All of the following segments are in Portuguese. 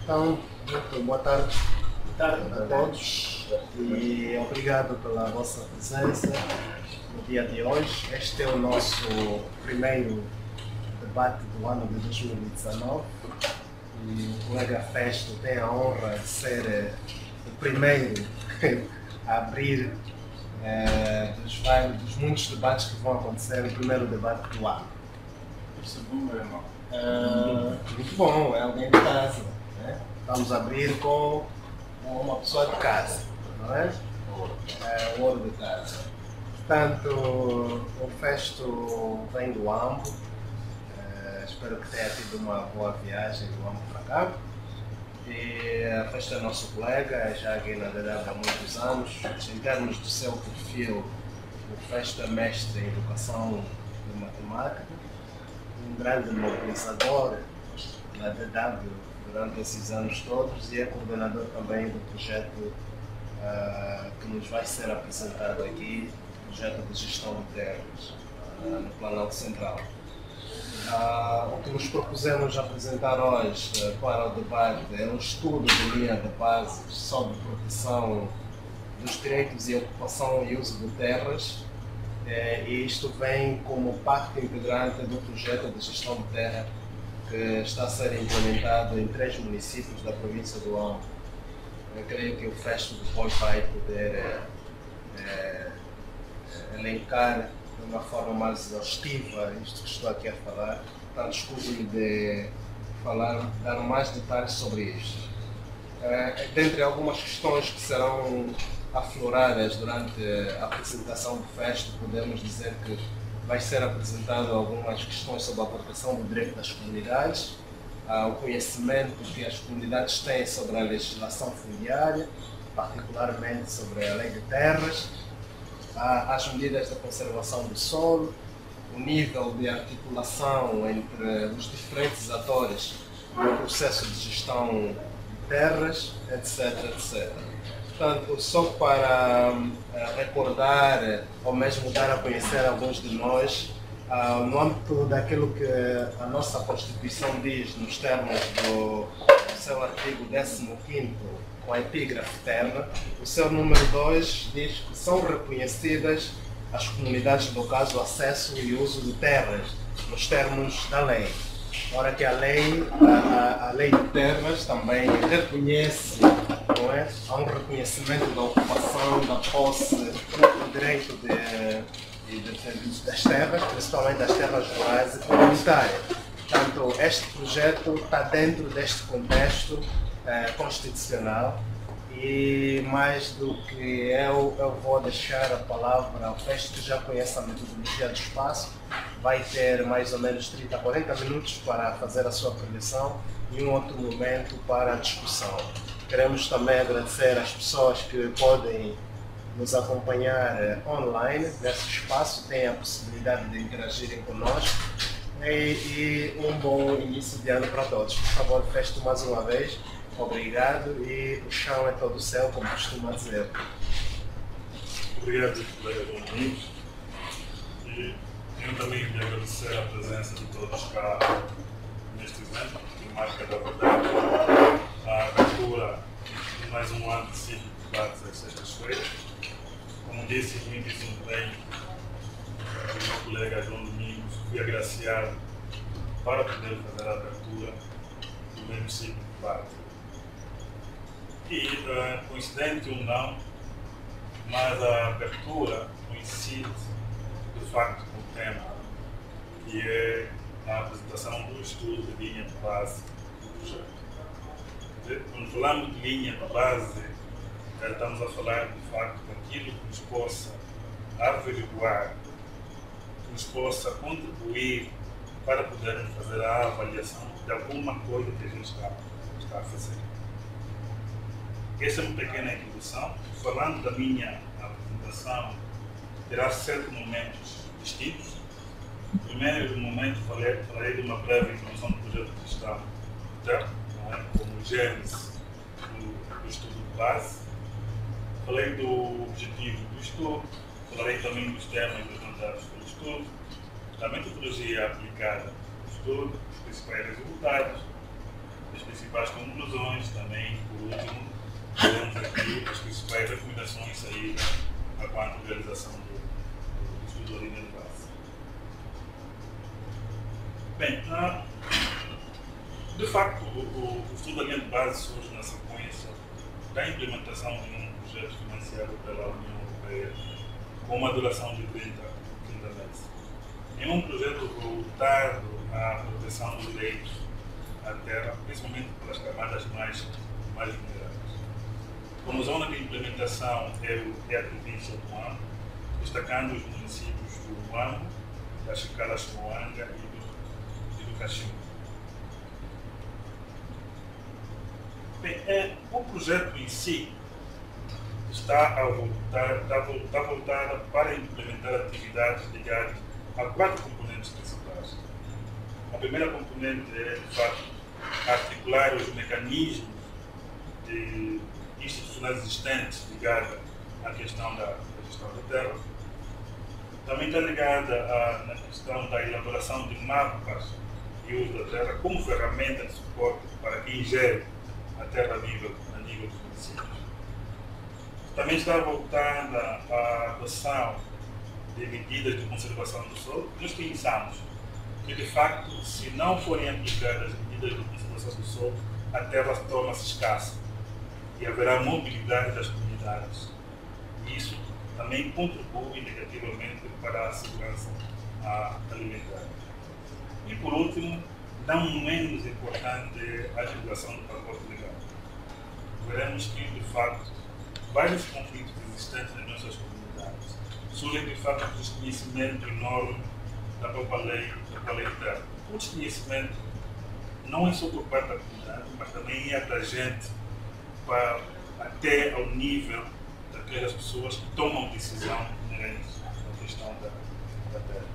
Então, muito boa tarde a todos e obrigado pela vossa presença no dia de hoje. Este é o nosso primeiro debate do ano de 2019 e o colega Festo tem a honra de ser o primeiro a abrir dos muitos debates que vão acontecer, o primeiro debate do ano. Isso é bom, meu irmão. Muito bom, é alguém de casa, né? Vamos abrir com uma pessoa de casa, não é? O ouro de casa. Portanto, o Festo vem do Ambo. Espero que tenha tido uma boa viagem do Ambo para cá. E a Festo é nosso colega, já aqui na DW há muitos anos. Em termos do seu perfil, o Festo é mestre em educação de matemática, um grande mobilizador na DW durante esses anos todos e é coordenador também do projeto que nos vai ser apresentado aqui, projeto de gestão de terras no Planalto Central. O que nos propusemos apresentar hoje para o debate é um estudo de linha de base sobre proteção dos direitos e ocupação e uso de terras, e isto vem como parte integrante do projeto de gestão de terra que está a ser implementado em 3 municípios da província do Ambo. Eu creio que o Festo depois vai poder elencar de uma forma mais exaustiva isto que estou aqui a falar. Portanto, escuso-me de dar mais detalhes sobre isto. Dentre algumas questões que serão afloradas durante a apresentação do Festo, podemos dizer que vai ser apresentado algumas questões sobre a proteção do direito das comunidades, o conhecimento que as comunidades têm sobre a legislação fundiária, particularmente sobre a lei de terras, as medidas de conservação do solo, o nível de articulação entre os diferentes atores no processo de gestão de terras, etc, etc. Portanto, só para recordar ou mesmo dar a conhecer a alguns de nós, no âmbito daquilo que a nossa Constituição diz nos termos do seu artigo 15º, com a epígrafe terra, o seu número 2 diz que são reconhecidas as comunidades locais o acesso e uso de terras, nos termos da lei. Ora que a lei de terras também reconhece, não é? Há um reconhecimento da ocupação, da posse, do direito das terras, principalmente das terras rurais e comunitárias. Portanto, este projeto está dentro deste contexto constitucional e mais do que eu vou deixar a palavra ao Festo, que já conhece a metodologia do espaço, vai ter mais ou menos 30 a 40 minutos para fazer a sua apresentação e um outro momento para a discussão. Queremos também agradecer às pessoas que podem nos acompanhar online nesse espaço, têm a possibilidade de interagirem conosco e um bom início de ano para todos. Por favor, Festo mais uma vez. Obrigado e o chão é todo seu, como costuma dizer. Obrigado, colega Domingos. E eu também queria agradecer a presença de todos cá neste evento, que marca, da verdade, a abertura de mais um ano de ciclo de debates às sextas-feiras. Como disse muitíssimo bem o meu colega João Domingos, fui agraciado para poder fazer a abertura do mesmo ciclo de debate. E, coincidente ou não, mas a abertura coincide de facto com o tema, que é a apresentação do estudo de linha de base do projeto. Quando falamos de linha de base, estamos a falar de facto daquilo que nos possa averiguar, que nos possa contribuir para podermos fazer a avaliação de alguma coisa que a gente está a fazer. Essa é uma pequena introdução. Falando da minha apresentação, terá 7 momentos distintos. No primeiro momento, falarei de uma breve introdução do projeto de gestão de terra, como gênese do estudo de base. Falei do objetivo do estudo, falarei também dos temas levantados pelo estudo, da metodologia aplicada no estudo, os principais resultados, as principais conclusões, também, por último, temos aqui as principais recomendações saídas a quanto à realização do estudo da linha de base. Bem, de facto, o estudo da linha de base surge na sequência da implementação de um projeto financiado pela União Europeia com uma duração de 30 meses. É um projeto voltado à proteção dos direitos à terra, principalmente pelas camadas mais vulneráveis. Como zona de implementação é a província do Huambo, destacando os municípios do Huambo, da Chicalachoanga e do Cachimbo. Bem, o projeto em si está voltado para implementar atividades ligadas a 4 componentes principais. A primeira componente é, de facto, articular os mecanismos institucionais existentes ligados à questão da gestão da terra. Também está ligada na questão da elaboração de mapas de uso da terra como ferramenta de suporte para quem gere a terra a nível dos municípios. Também está voltada à adoção de medidas de conservação do solo. Nós pensamos que, de facto, se não forem aplicadas medidas de conservação do solo, a terra torna-se escassa e haverá mobilidade das comunidades. E isso também contribui negativamente para a segurança alimentar. E, por último, não menos importante, a divulgação do pacote legal. Veremos que, de facto, vários conflitos existentes nas nossas comunidades surgem, de facto, do desconhecimento enorme da própria lei da terra. O desconhecimento não é só por parte da comunidade, mas também é abrangente até ao nível daquelas pessoas que tomam decisão inerentes à questão da terra.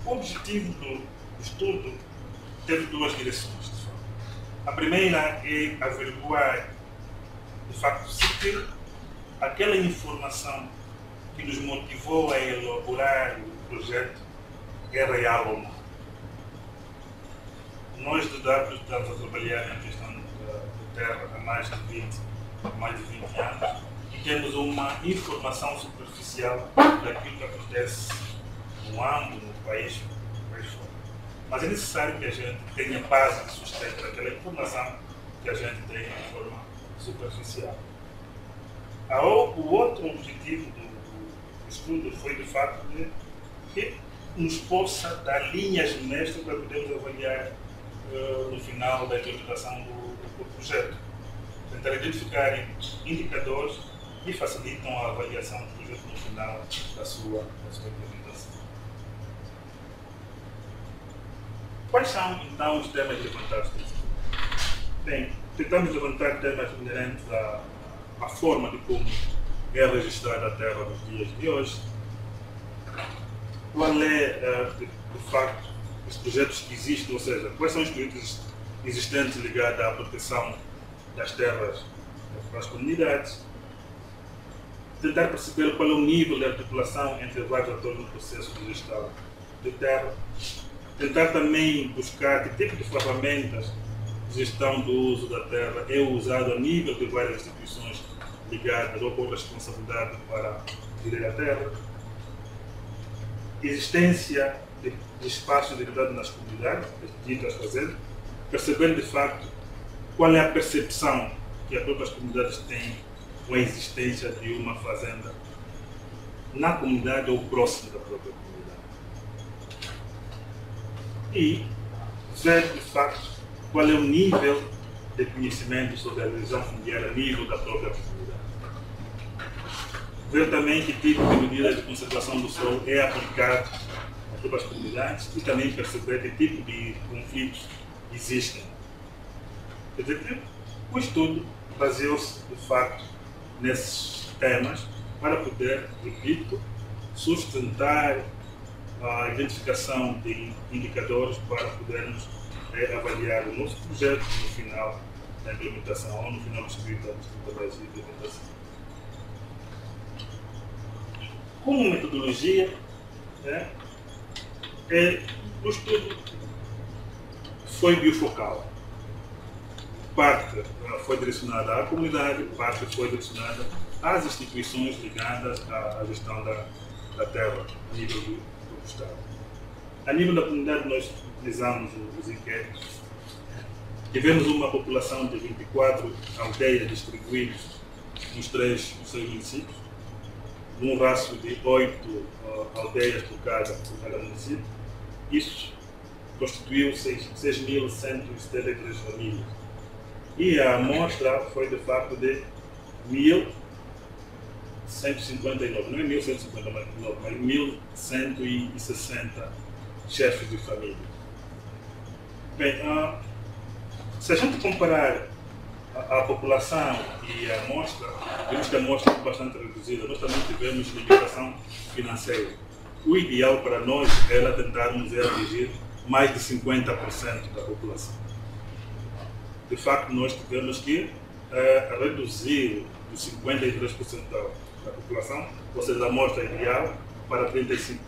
O objetivo do estudo teve 2 direções, de facto. A primeira é averiguar, de facto, se aquela informação que nos motivou a elaborar o projeto é real ou não. Nós, de DAP, estamos a trabalhar na questão da terra há mais de 20 anos e temos uma informação superficial daquilo que acontece no Huambo, no país fora. Mas é necessário que a gente tenha base de sustento daquela informação que a gente tem de forma superficial. O outro objetivo do estudo foi, de facto, que nos possa dar linhas mestras para podermos avaliar no final da implementação do projeto. Tentar identificar indicadores que facilitam a avaliação do projeto no final da sua implementação. Quais são, então, os temas levantados neste estudo? Bem, tentamos levantar temas inerentes à forma de como é registrada a terra nos dias de hoje. Qual é, de facto, os projetos que existem, ou seja, quais são os projetos existentes ligados à proteção das terras para as comunidades. Tentar perceber qual é o nível de articulação entre vários atores no processo de gestão de terra. Tentar também buscar que tipo de ferramentas de gestão do uso da terra é usado a nível de várias instituições ligadas ou com responsabilidade para gerir a terra. Existência de espaços de liberdade nas comunidades, ditas fazendo, percebendo de facto qual é a percepção que as próprias comunidades têm com a existência de uma fazenda na comunidade ou próximo da própria comunidade. E ver de facto qual é o nível de conhecimento sobre a divisão fundiária a nível da própria comunidade. Ver também que tipo de medida de conservação do solo é aplicado às próprias comunidades e também perceber que tipo de conflitos existem. Quer dizer que o estudo baseou-se, de facto, nesses temas para poder, repito, sustentar a identificação de indicadores para podermos avaliar o nosso projeto no final da implementação ou no final do escrito da implementação. Como metodologia, o estudo foi bifocal. Parte foi direcionada à comunidade, parte foi direcionada às instituições ligadas à gestão da terra a nível do Estado. A nível da comunidade, nós utilizamos os inquéritos. Tivemos uma população de 24 aldeias distribuídas nos seis municípios, num raço de 8 aldeias por cada município. Isso constituiu 6.173 famílias. E a amostra foi, de facto, de 1.159, não é 1.159, mas 1.160 chefes de família. Bem, se a gente comparar a população e a amostra, vemos que a amostra é bastante reduzida. Nós também tivemos limitação financeira. O ideal para nós era tentarmos atingir mais de 50% da população. De facto, nós tivemos que reduzir os 53% da população, ou seja, a amostra ideal, para 35%,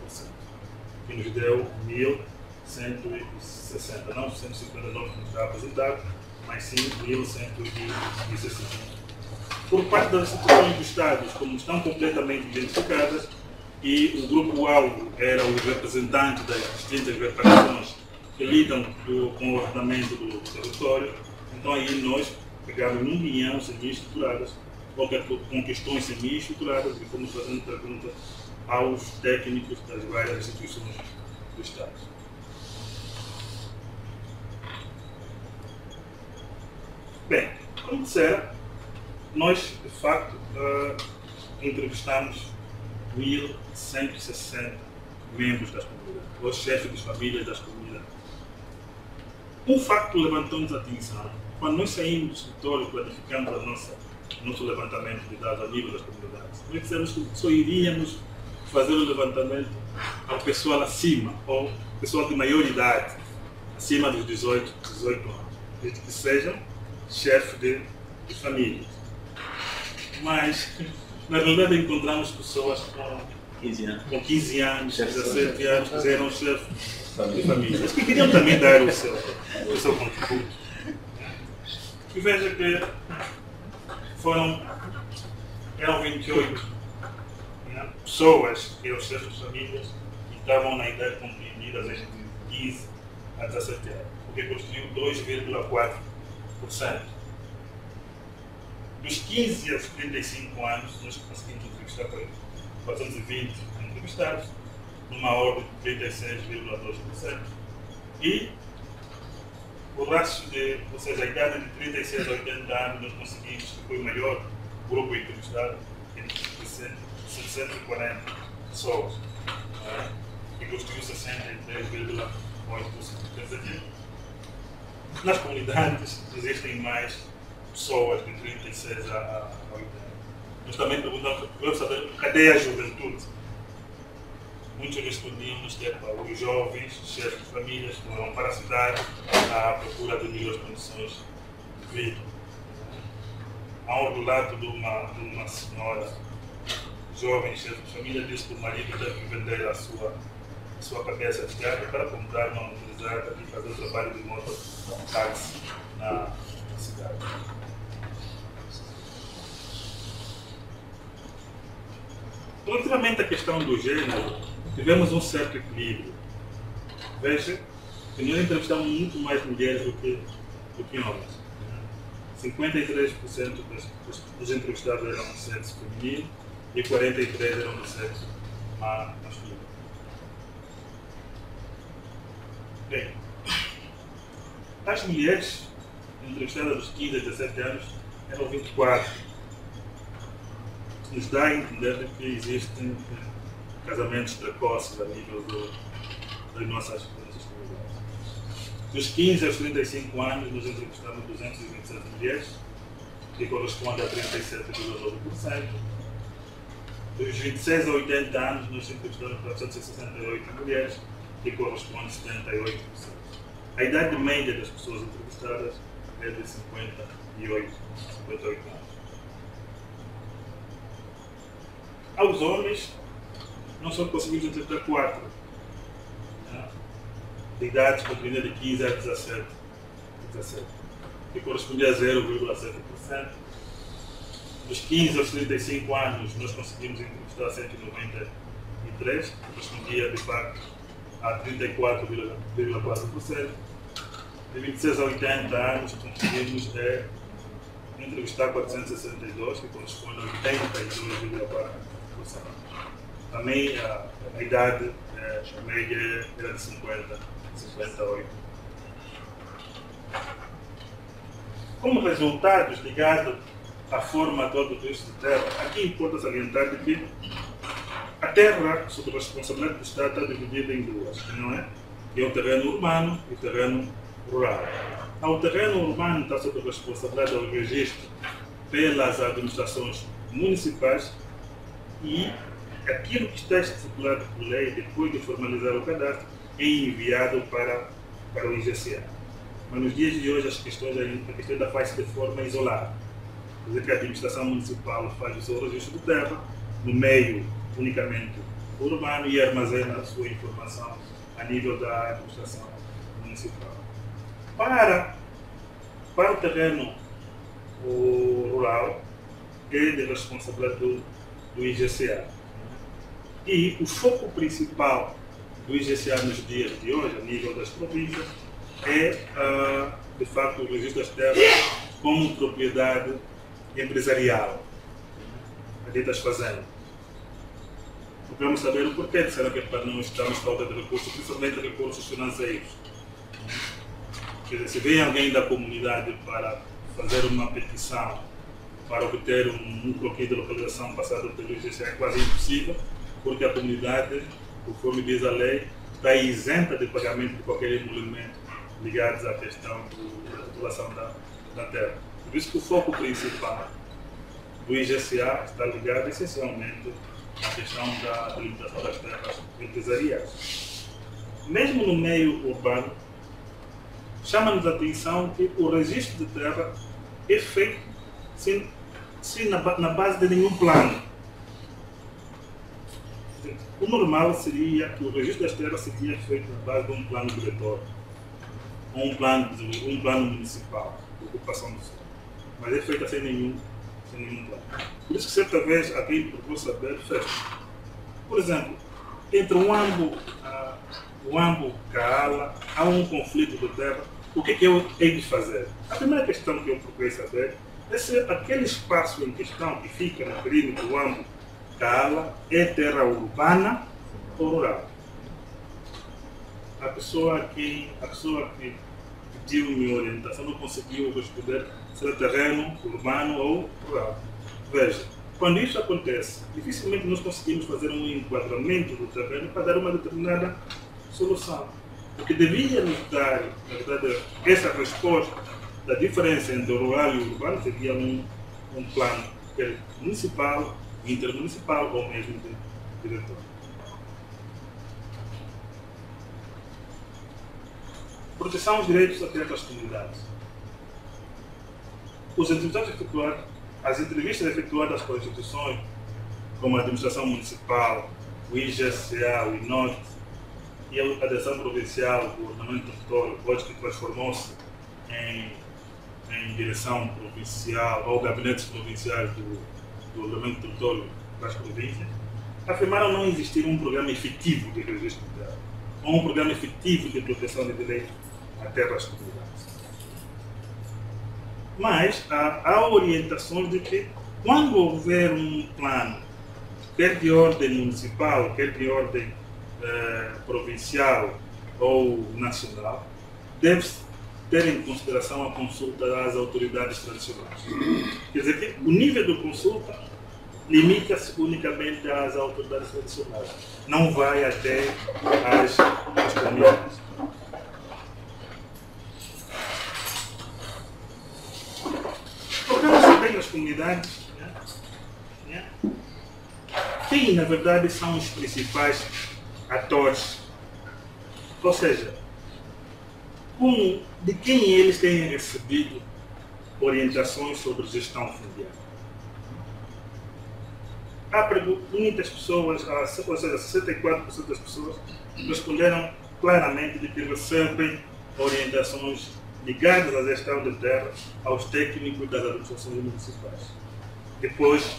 que nos deu 1.160, não 159 que nos está apresentado, mas sim 1.160. Por parte das instituições do Estado, como estão completamente identificadas, e o grupo-alvo era os representantes das distintas reparações que lidam com o ordenamento do território, então aí nós pegamos 1 milhão semi-estruturadas, com questões semi-estruturadas, e fomos fazendo perguntas aos técnicos das várias instituições do Estado. Bem, como disseram, nós de facto entrevistamos 1.160 membros das comunidades, os chefes de famílias das comunidades. Um facto levantou-nos a atenção. Quando nós saímos do escritório, planificamos o nosso levantamento de dados a nível das comunidades, nós dissemos que só iríamos fazer o levantamento ao pessoal acima, ou pessoal de maior idade, acima dos 18 anos, desde que sejam chefes de família. Mas, na verdade, encontramos pessoas com 15 anos, 17 anos, que eram chefes de família, mas que queriam também dar o seu contributo. E veja que eram 28 pessoas que eram chefes de famílias e estavam na idade compreendida entre 15 a 17 anos, o que constituiu 2,4%. Dos 15 aos 35 anos, nós conseguimos entrevistar 420 entrevistados, numa ordem de 36,2%. E o raço ou seja, a idade de 36 a 80 anos, nós conseguimos, que foi o maior grupo entrevistado, entre 740 pessoas, que constituiu 63,8%. Quer dizer, nas comunidades existem mais pessoas de 36 a 80. Nós também perguntamos, vamos saber, cadê a juventude? Muitos respondiam-nos que os jovens, chefes de famílias, foram para a cidade à procura de melhores condições de vida. Há um relato de uma senhora jovem, chefe de família, disse que o marido teve que vender a sua cabeça de gado para comprar uma motorizada e fazer o trabalho de mototáxi na cidade. Relativamente à questão do gênero, tivemos um certo equilíbrio. Veja que nós entrevistamos muito mais mulheres do que homens. 53% dos entrevistados eram do sexo feminino e 43% eram do sexo masculino. Bem, as mulheres entrevistadas dos 15 a 17 anos eram 24%. Nos dá a entender que existem casamentos precoces a nível das nossas comunidades. Dos 15 aos 35 anos, nós entrevistamos 227 mulheres, que corresponde a 37,12%. Dos 26 a 80 anos, nós entrevistamos 468 mulheres, que corresponde a 78%. A idade média das pessoas entrevistadas é de 58 anos. Aos homens, nós só conseguimos entrevistar 4, de idades compreendidas de 15 a 17 2017, que correspondia a 0,7%. Dos 15 aos 35 anos, nós conseguimos entrevistar 193, que correspondia de facto a 34,4%. De 26 a 80 anos, conseguimos entrevistar 462, que corresponde a 82,4%. Também a idade média era de 58. Como resultados ligados à forma atual do registro de terra, aqui importa salientar de que a terra, sob a responsabilidade do Estado, está dividida em duas, não é? Que é o terreno urbano e o terreno rural. O terreno urbano está sob a responsabilidade do registro pelas administrações municipais e aquilo que está estipulado por lei, depois de formalizar o cadastro, é enviado para o IGCA. Mas nos dias de hoje a questão ainda faz-se de forma isolada. Quer dizer que a administração municipal faz o seu registro de terra no meio unicamente urbano e armazena a sua informação a nível da administração municipal. Para o terreno rural, é de responsabilidade do IGCA. E o foco principal do IGCA nos dias de hoje, a nível das províncias, é, de facto, o registro das terras como propriedade empresarial, ditas fazendas. Procuramos saber o porquê, será que é para não estarmos falta de recursos, principalmente recursos financeiros. Quer dizer, se vem alguém da comunidade para fazer uma petição para obter um bloqueio de localização passado pelo IGCA, é quase impossível, porque a comunidade, conforme diz a lei, está isenta de pagamento de qualquer emolumento ligados à questão da titulação da terra. Por isso que o foco principal do IGCA está ligado essencialmente à questão da delimitação das terras empresariais. Mesmo no meio urbano, chama-nos a atenção que o registro de terra é feito sem na base de nenhum plano. O normal seria que o registro das terras seria feito na base de um plano diretor, ou um plano municipal de ocupação do solo. Mas é feita sem nenhum plano. Por isso que certa vez aqui procurou saber, por exemplo, entre o Ambo e Kaala há um conflito de terra. O que eu hei de fazer? A primeira questão que eu procurei saber é se aquele espaço em questão que fica no perímetro do Ambo Kaala é terra urbana ou rural. A pessoa que pediu-me orientação não conseguiu responder se era terreno urbano ou rural. Veja, quando isso acontece, dificilmente nós conseguimos fazer um enquadramento do terreno para dar uma determinada solução. O que devia nos dar, na verdade, essa resposta da diferença entre o rural e o urbano seria um plano municipal, intermunicipal ou mesmo de diretor. Proteção aos direitos a terra das comunidades. As entrevistas efetuadas por instituições como a administração municipal, o IGCA, o INOT e a Administração Provincial do Ordenamento Territorial, hoje que transformou-se em direção provincial ou gabinetes provinciais do Ordenamento Territorial das províncias, afirmaram não existir um programa efetivo de registro de terra ou um programa efetivo de proteção de direitos à terra das comunidades. Mas há orientações de que, quando houver um plano, quer de ordem municipal, quer de ordem provincial ou nacional, deve-se ter em consideração a consulta às autoridades tradicionais. Quer dizer que o nível de consulta limita-se unicamente às autoridades tradicionais, não vai até às comunidades. Focamos também nas comunidades, quem na verdade são os principais atores, ou seja, de quem eles têm recebido orientações sobre gestão fundiária. Muitas pessoas, ou seja, 64% das pessoas responderam claramente de que recebem orientações ligadas à gestão de terra aos técnicos das administrações municipais, depois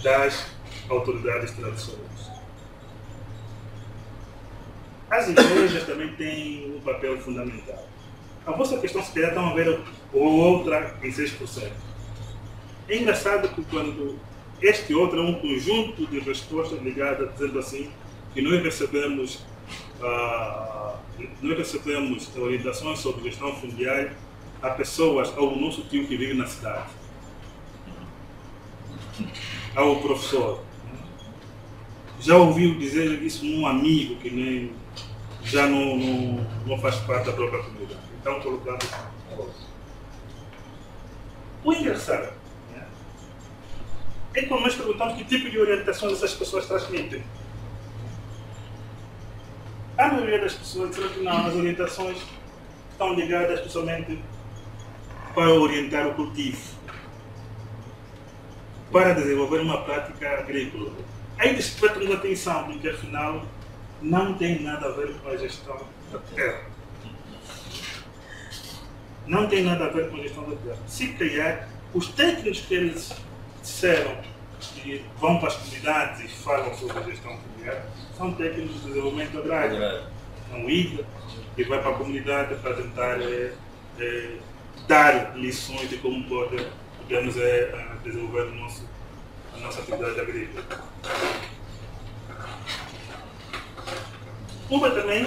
das autoridades tradicionais. As igrejas também têm um papel fundamental. A vossa questão, se calhar, estão a ver outra em 6%. É engraçado que quando este outro é um conjunto de respostas ligadas, dizendo assim, que nós recebemos orientações sobre gestão fundiária a pessoas, ao nosso tio que vive na cidade, ao professor. Já ouviu dizer isso num amigo que nem, já não faz parte da própria comunidade. Então, colocando o engraçado, né, é quando nós perguntamos que tipo de orientações essas pessoas transmitem. A maioria das pessoas diz que não, as orientações estão ligadas especialmente para orientar o cultivo, para desenvolver uma prática agrícola. Aí despertamos atenção, porque afinal não tem nada a ver com a gestão da terra. Não tem nada a ver com a gestão da terra. Se calhar, os técnicos que eles disseram que vão para as comunidades e falam sobre a gestão fundiária são técnicos de desenvolvimento agrário. Não IDA, que vai para a comunidade para tentar dar lições de como podemos desenvolver a nossa atividade agrícola. Uma também,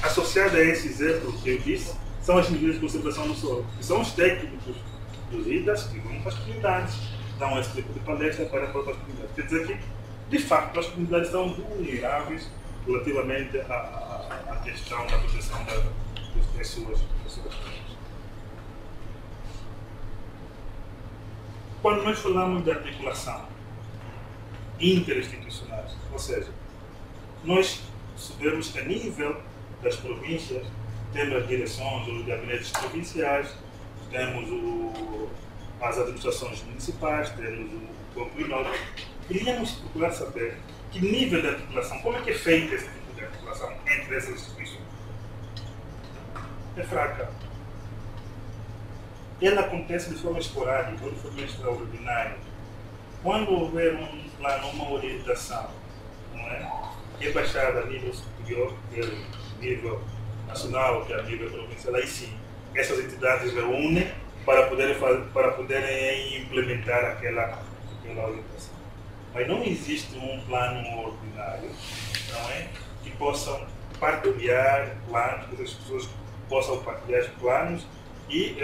associada a esse exemplo que eu disse, são as medidas de conservação do solo, que são os técnicos dos IDAs que vão para as comunidades, dão esse tipo de palestra para as próprias comunidades. Quer dizer que, de facto, as comunidades são vulneráveis relativamente à questão da proteção das suas terras. Quando nós falamos de articulação interinstitucional, ou seja, nós sabemos que a nível das províncias temos as direções, os gabinetes provinciais, temos as administrações municipais, temos o corpo inócuo. Queríamos procurar saber que nível de articulação, como é que é feito esse tipo de articulação entre essas instituições. É fraca. Ela acontece de forma esporádica ou de forma extraordinária. Quando houver um plano, uma orientação, não é? Que é baixada a nível superior, que é a nível nacional, que é a nível provincial, aí sim, essas entidades reúnem para poderem implementar aquela orientação. Mas não existe um plano ordinário, não é? Que possam partilhar planos, que as pessoas possam partilhar os planos e,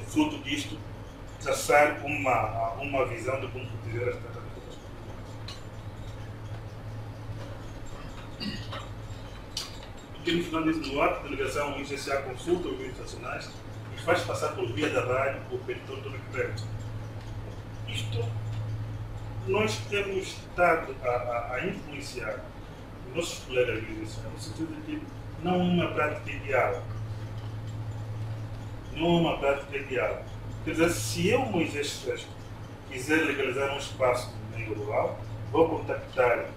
fruto disto, traçar uma visão de como proteger as terras. Porque no final diz, no ato de delegação, o IGCA consulta os governos nacionais e faz passar por via da rádio o petitor do requerente. Isto, nós temos estado a influenciar os nossos colegas do IGCA, no sentido de que não é uma prática ideal. Não é uma prática ideal. Quer dizer, se eu, Moisés Festo, quiser legalizar um espaço no meio rural, vou contactar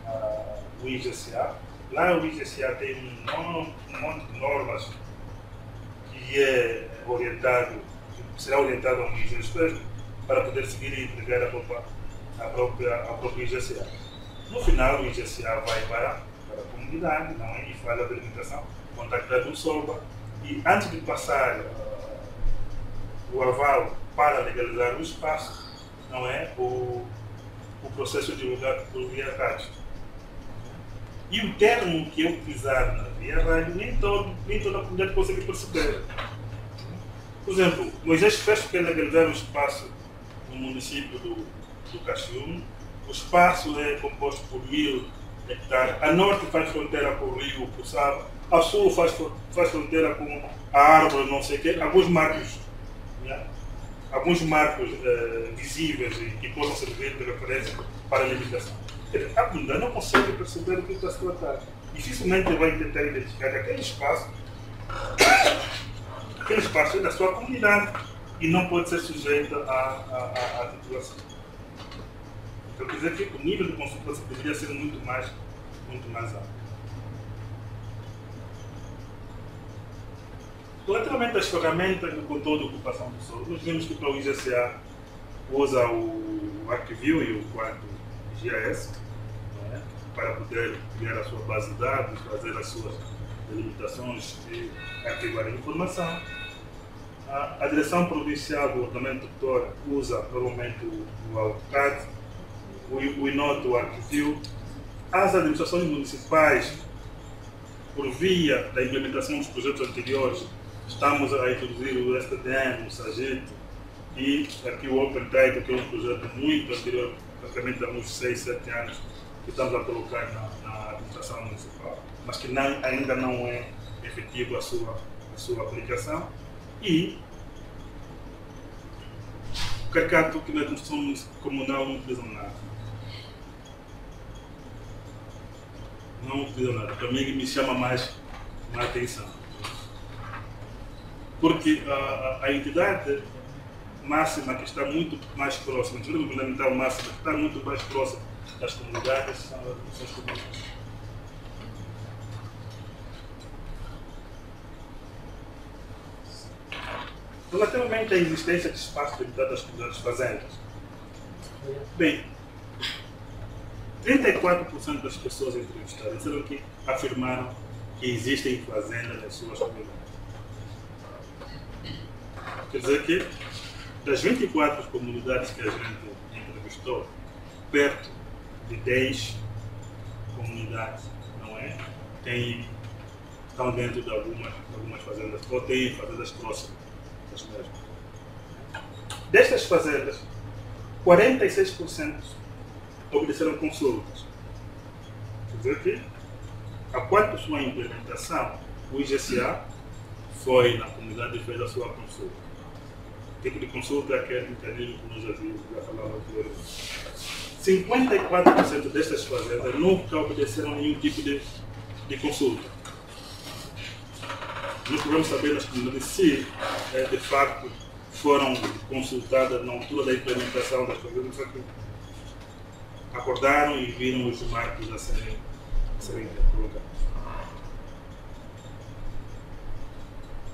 o IGCA. Lá o IGCA tem um monte de normas que é orientado, que será orientado ao Moisés Festo para poder seguir e entregar ao próprio IGCA. No final, o IGCA vai para a comunidade, não é? E faz a delimitação, contactar o SOBA e antes de passar o aval para legalizar o espaço, não é? O processo divulgado por via rádio. E o termo que eu utilizar na via rádio, nem toda a comunidade consegue perceber. Por exemplo, Moisés Festo quer legalizar o espaço no município do Caxiúme. O espaço é composto por 1000 hectares. A norte faz fronteira com o rio Puçaba. A sul faz fronteira com a árvore, não sei o quê. Alguns marcos visíveis e que possam servir de referência para a limitação. A comunidade não consegue perceber o que está a se tratar. Dificilmente vai tentar identificar que aquele espaço é da sua comunidade e não pode ser sujeito à titulação. Então, quer dizer que o nível de consultação poderia ser muito mais alto. Relativamente às ferramentas do controle de ocupação do solo, nós vimos que para o IGCA usa o ArcView e o quadro GIS, não é? Para poder criar a sua base de dados, fazer as suas delimitações e arquivar a informação. A Direção Provincial do Ordenamento Territorial usa normalmente o AutoCAD, o INOT, o ArcView. As administrações municipais, por via da implementação dos projetos anteriores, estamos a introduzir o STDM, o SAGIT e aqui o OpenTrade, que é um projeto muito anterior, praticamente há uns 6, 7 anos, que estamos a colocar na administração municipal, mas que ainda não é efetivo a sua aplicação. E o carcato que na administração comunal não utiliza nada. Não utiliza nada. Para mim me chama mais a atenção. Porque a entidade máxima que está muito mais próxima, a entidade governamental máxima que está muito mais próxima das comunidades são as administrações comunais. Relativamente à existência de espaços limitados das comunidades fazendas, bem, 34% das pessoas entrevistadas disseram que afirmaram que existem fazendas nas suas comunidades. Quer dizer que, das 24 comunidades que a gente entrevistou, perto de 10 comunidades, não é? Estão dentro de algumas fazendas, ou têm fazendas próximas das mesmas. Destas fazendas, 46% obedeceram consultas. Quer dizer que, após sua implementação, o IGCA foi na comunidade e fez a sua consulta. O tipo de consulta é aquele mecanismo que nós já falamos anteriormente. 54% destas fazendas nunca obedeceram nenhum tipo de consulta. Nós podemos saber nas comunidades se, de facto, foram consultadas na altura da implementação das fazendas, acordaram e viram os marcos a serem colocados.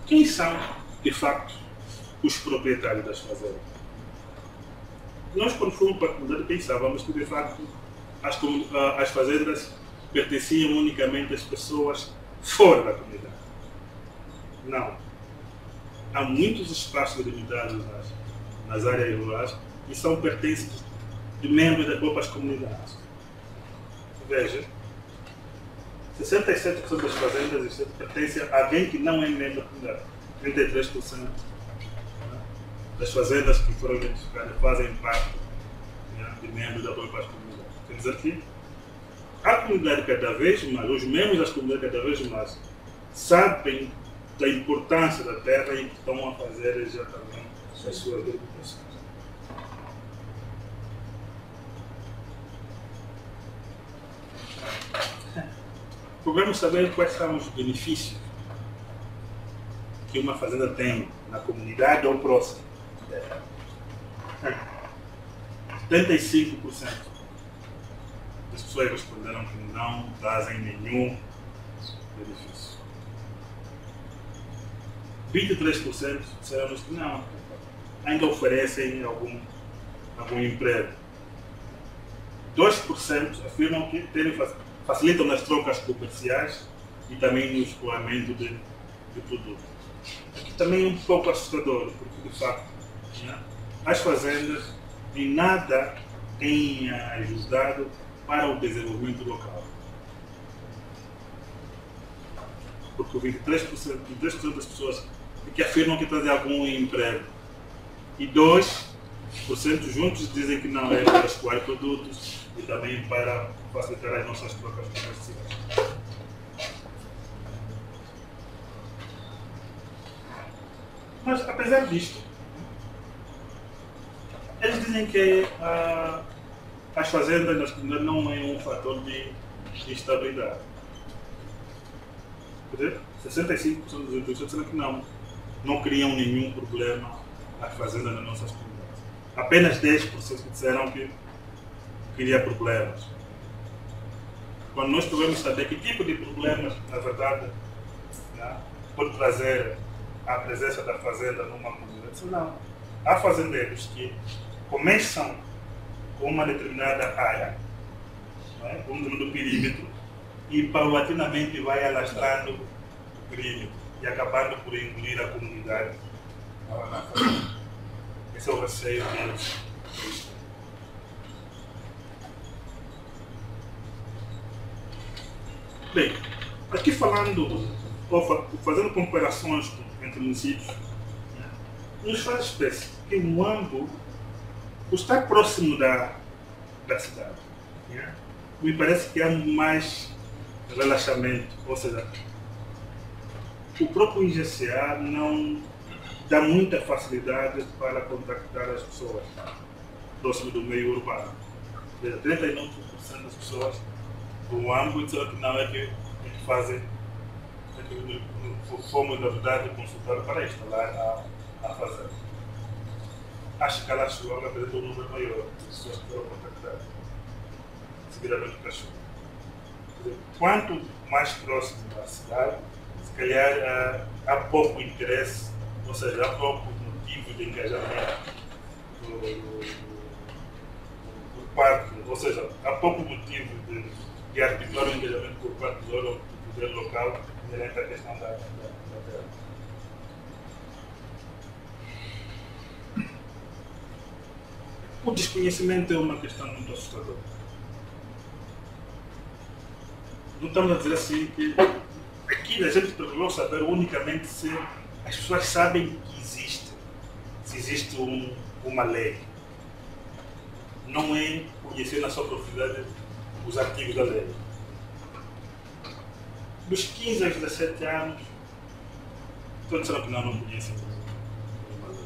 Quem são, de facto, os proprietários das fazendas? Nós, quando fomos para a comunidade, pensávamos que, de facto, as fazendas pertenciam unicamente às pessoas fora da comunidade. Não. Há muitos espaços delimitados nas áreas rurais que são pertences de membros das próprias comunidades. Veja, 67% das fazendas pertencem a alguém que não é membro da comunidade. 33% das fazendas que foram identificadas fazem parte de membros da própria comunidade. Quer dizer que a comunidade cada vez mais, os membros das comunidades cada vez mais, sabem da importância da terra e estão a fazer exatamente as suas delimitações. Procuramos saber quais são os benefícios que uma fazenda tem na comunidade ou próximo dela. 75% das pessoas responderam que não trazem nenhum benefício. 23% disseram que não, ainda oferecem algum emprego. 2% afirmam que facilitam nas trocas comerciais e também no escoamento de produtos. Aqui também é um pouco assustador, porque de facto as fazendas em nada têm ajudado para o desenvolvimento local. Porque 23% das pessoas que afirmam que trazem algum emprego e 2% juntos dizem que não é para escoar produtos e também para facilitar as nossas trocas comerciais. Mas, apesar disto, eles dizem que as fazendas nas comunidades não é um fator de instabilidade. Quer dizer, 65% dos entrevistados disseram que não criam nenhum problema às fazendas nas nossas comunidades. Apenas 10% que disseram que cria problemas. Quando nós podemos saber que tipo de problemas, na verdade, pode trazer a presença da fazenda numa comunidade. Não. Há fazendeiros que começam com uma determinada área, não é? Um do perímetro, e paulatinamente vai alastrando o perímetro e acabando por engolir a comunidade. Esse é o receio deles. Bem, aqui falando, ou fazendo comparações entre municípios, nos faz espécie que o Muambo, por estar próximo da cidade, me parece que há mais relaxamento, ou seja, o próprio IGCA não dá muita facilidade para contactar as pessoas próximo do meio urbano. 39% das pessoas do Muambo disseram que não é que fazem, é que fomos na verdade consultar para instalar a fazenda. Acho que ela chegou a apresentar um número maior de pessoas que foram contactadas, seguidamente o cachorro. Quanto mais próximo da cidade, se calhar há pouco interesse, ou seja, há pouco motivo de engajamento por parte, ou seja, há pouco motivo de articular o engajamento por parte do poder local inerente à questão da terra. O desconhecimento é uma questão muito assustadora. Não estamos a dizer assim que aqui a gente procurou saber unicamente se as pessoas sabem que existe, se existe uma lei. Não é conhecer na sua profundidade os artigos da lei. Dos 15 aos 17 anos, todos disseram que não conhecem uma lei.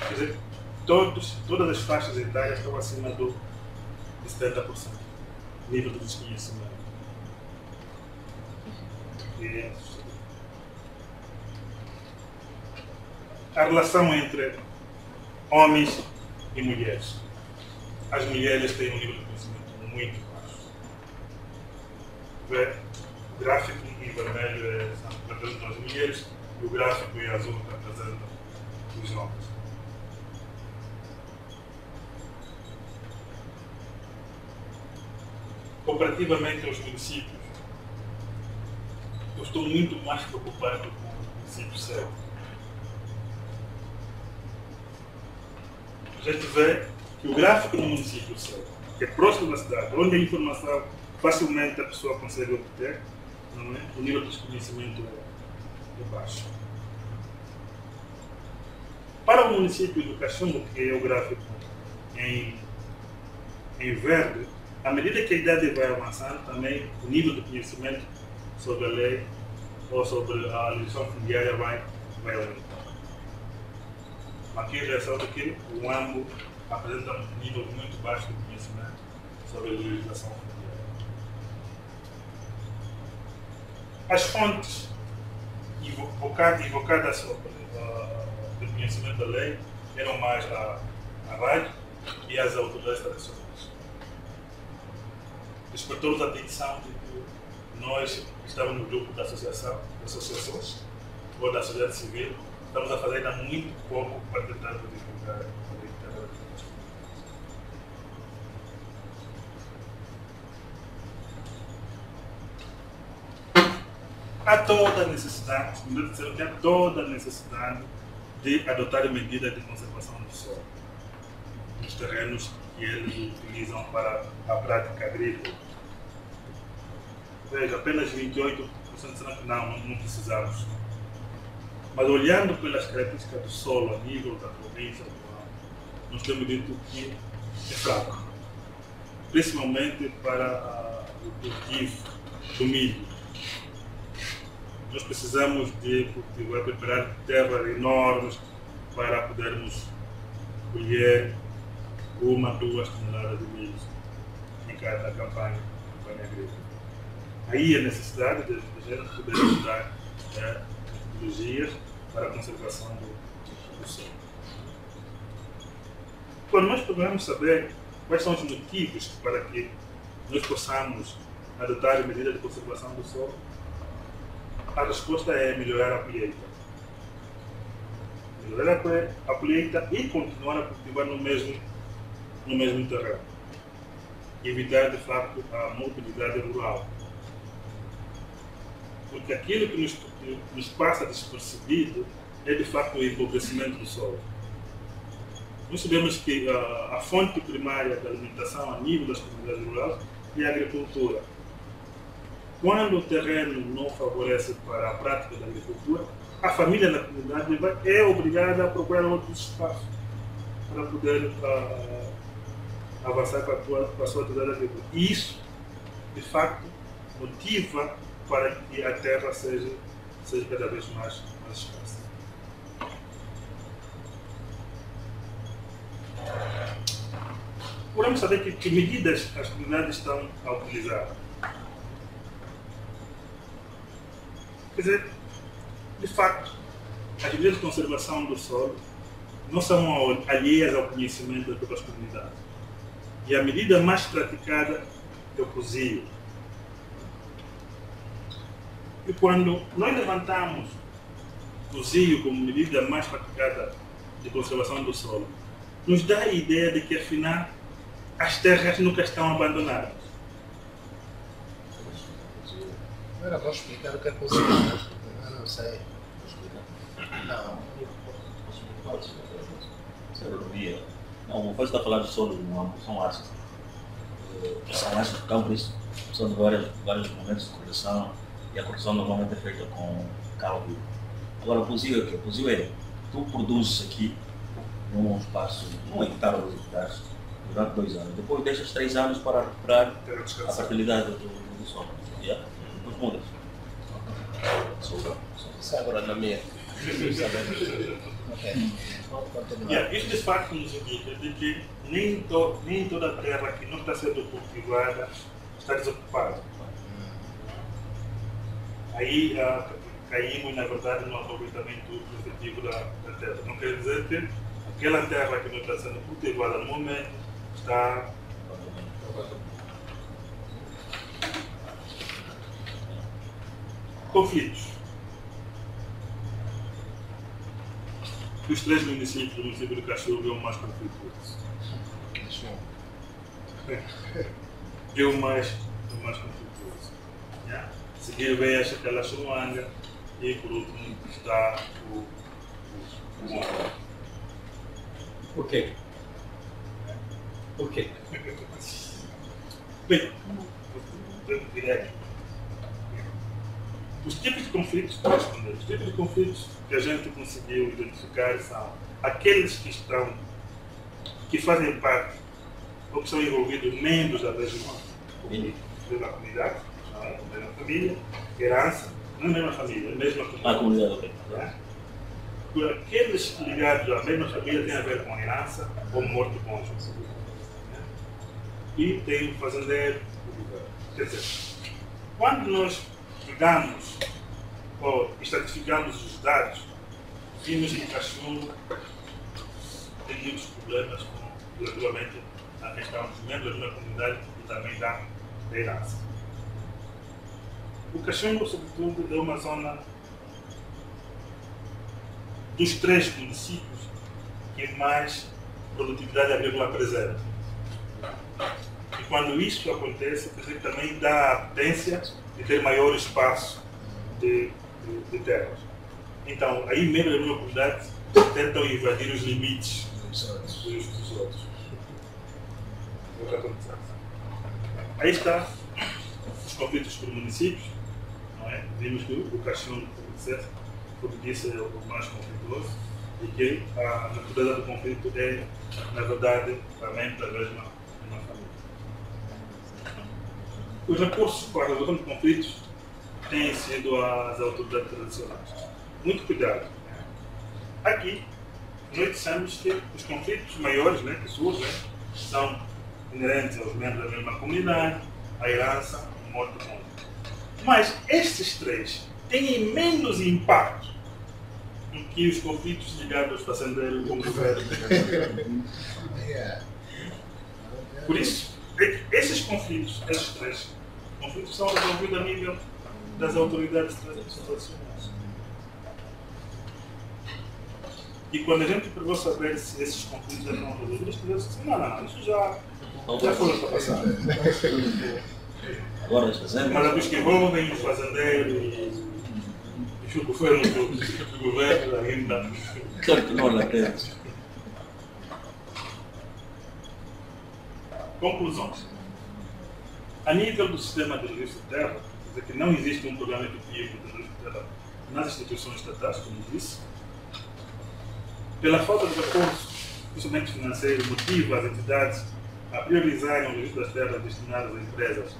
Quer dizer, todas as faixas etárias estão acima de 70%. Nível de desconhecimento. A relação entre homens e mulheres. As mulheres têm um nível de conhecimento muito baixo. O gráfico em vermelho representa as mulheres e o gráfico em azul representa os homens. Comparativamente aos municípios, eu estou muito mais preocupado com o município certo. A gente vê que o gráfico no município certo, que é próximo da cidade, onde a informação facilmente a pessoa consegue obter, não é? O nível de desconhecimento é baixo. Para o município do Cachumbo, que é o gráfico em verde, à medida que a idade vai avançando, também o nível de conhecimento sobre a lei ou sobre a legislação fundiária vai aumentar. Aqui a reação de que o Muambo apresenta um nível muito baixo de conhecimento sobre a legislação fundiária. As fontes invocadas sobre o conhecimento da lei eram mais a rádio e as autoridades tradicionais. Despertou-nos a atenção de que nós estamos no grupo das associações ou da sociedade civil, estamos a fazer ainda muito pouco para tentar divulgar a lei. Há toda a necessidade, há toda a necessidade de adotar medidas de conservação do solo nos terrenos que eles utilizam para a prática agrícola. Veja, apenas 28% disseram que não precisamos. Mas olhando pelas características do solo a nível da província, nós temos dito que é fraco, principalmente para o cultivo do milho. Nós precisamos de cultivar, preparar terras enormes para podermos colher 1-2 toneladas de milho em cada campanha agrícola. Aí a necessidade de a gente poder usar metodologias para a conservação do solo. Quando nós procuramos saber quais são os motivos para que nós possamos adotar medidas de conservação do solo, a resposta é melhorar a colheita. Melhorar a colheita e continuar a cultivar no mesmo terreno. Evitar, de facto, a mobilidade rural. Porque aquilo que nos passa despercebido é, de facto, o empobrecimento do solo. Nós sabemos que a fonte primária da alimentação a nível das comunidades rurais é a agricultura. Quando o terreno não favorece para a prática da agricultura, a família na comunidade é obrigada a procurar outros espaços para poder avançar com a sua atividade agrícola. E isso, de facto, motiva para que a terra seja cada vez mais escassa. Podemos saber que medidas as comunidades estão a utilizar. Quer dizer, de facto, as medidas de conservação do solo não são alheias ao conhecimento das próprias comunidades. E a medida mais praticada é o cozio. E quando nós levantamos o cozio como medida mais praticada de conservação do solo, nos dá a ideia de que, afinal, as terras nunca estão abandonadas. Não era para explicar o que é cozio. Eu não sei. Não. Não, você está a falar de solo, não são ácidos. São ácidos de campo, isso são de vários momentos de correção, e a correção normalmente é feita com carro vivo. Agora, o cozio é o quê? O cozio é, tu produzes aqui num espaço, num hectare ou 2 hectares, durante 2 anos. Depois deixas 3 anos para recuperar a fertilidade do solo. Yeah? Depois mudas. Isso é agronomia. Isso de facto nos indica de que nem toda a terra que não está sendo cultivada está desocupada. Aí caímos, na verdade, no aproveitamento efetivo da terra. Não quer dizer que aquela terra que não está sendo cultivada no momento está conflitos. Os 3 municípios do município de Cachorro é o mais conflituoso. É o mais conflituoso. Yeah? Seguir vem a Chacalachuanga e por último está o Moara. Por quê? Por quê? Bem, direto. Os tipos de conflitos, para responder, os tipos de conflitos que a gente conseguiu identificar são aqueles que fazem parte ou que são envolvidos membros da mesma comunidade, não é? Da mesma família, herança, não é a mesma família, é a mesma comunidade. A comunidade, ok. Por aqueles ligados à mesma família têm a ver com herança ou morte cônjuge. E tem o fazendeiro. Quer dizer, quando nós pegamos ou estratificamos os dados, vimos que Cachorro tem muitos problemas relativamente à questão dos membros da comunidade e também da herança. O Cachorro, sobretudo, é uma zona dos 3 municípios que mais produtividade agrícola apresenta. E quando isso acontece, também dá a potência de ter maior espaço de terras. Então, aí mesmo as comunidades tentam invadir os limites dos outros. Aí está os conflitos por municípios. Não é? Vimos que o Cachorro, como disse, é o mais conflituoso e que a natureza do conflito é, na verdade, também da mesma família. Os recursos para a resolução de conflitos têm sido as autoridades tradicionais. Muito cuidado. Aqui, nós dissemos que os conflitos maiores, né, que surgem são inerentes aos membros da mesma comunidade, a herança, a morte cônjuge. Mas estes 3 têm menos impacto do que os conflitos ligados aos fazendeiros com o governo. Por isso, esses conflitos, esses 3 conflitos são resolvidos a nível das autoridades tradicionais. E quando a gente pegou saber se esses conflitos eram resolvidos, as pessoas disseram, não, isso já foi ultrapassado. Agora as fazendas. Mas os que envolvem os fazendeiros e o governo do governo ainda. Claro que não latentes. Conclusões. A nível do sistema de registro de terra, quer dizer que não existe um programa efetivo de registro de terra nas instituições estatais, como disse. Pela falta de recursos, principalmente financeiros, motiva as entidades a priorizarem o registro das terras destinadas a empresas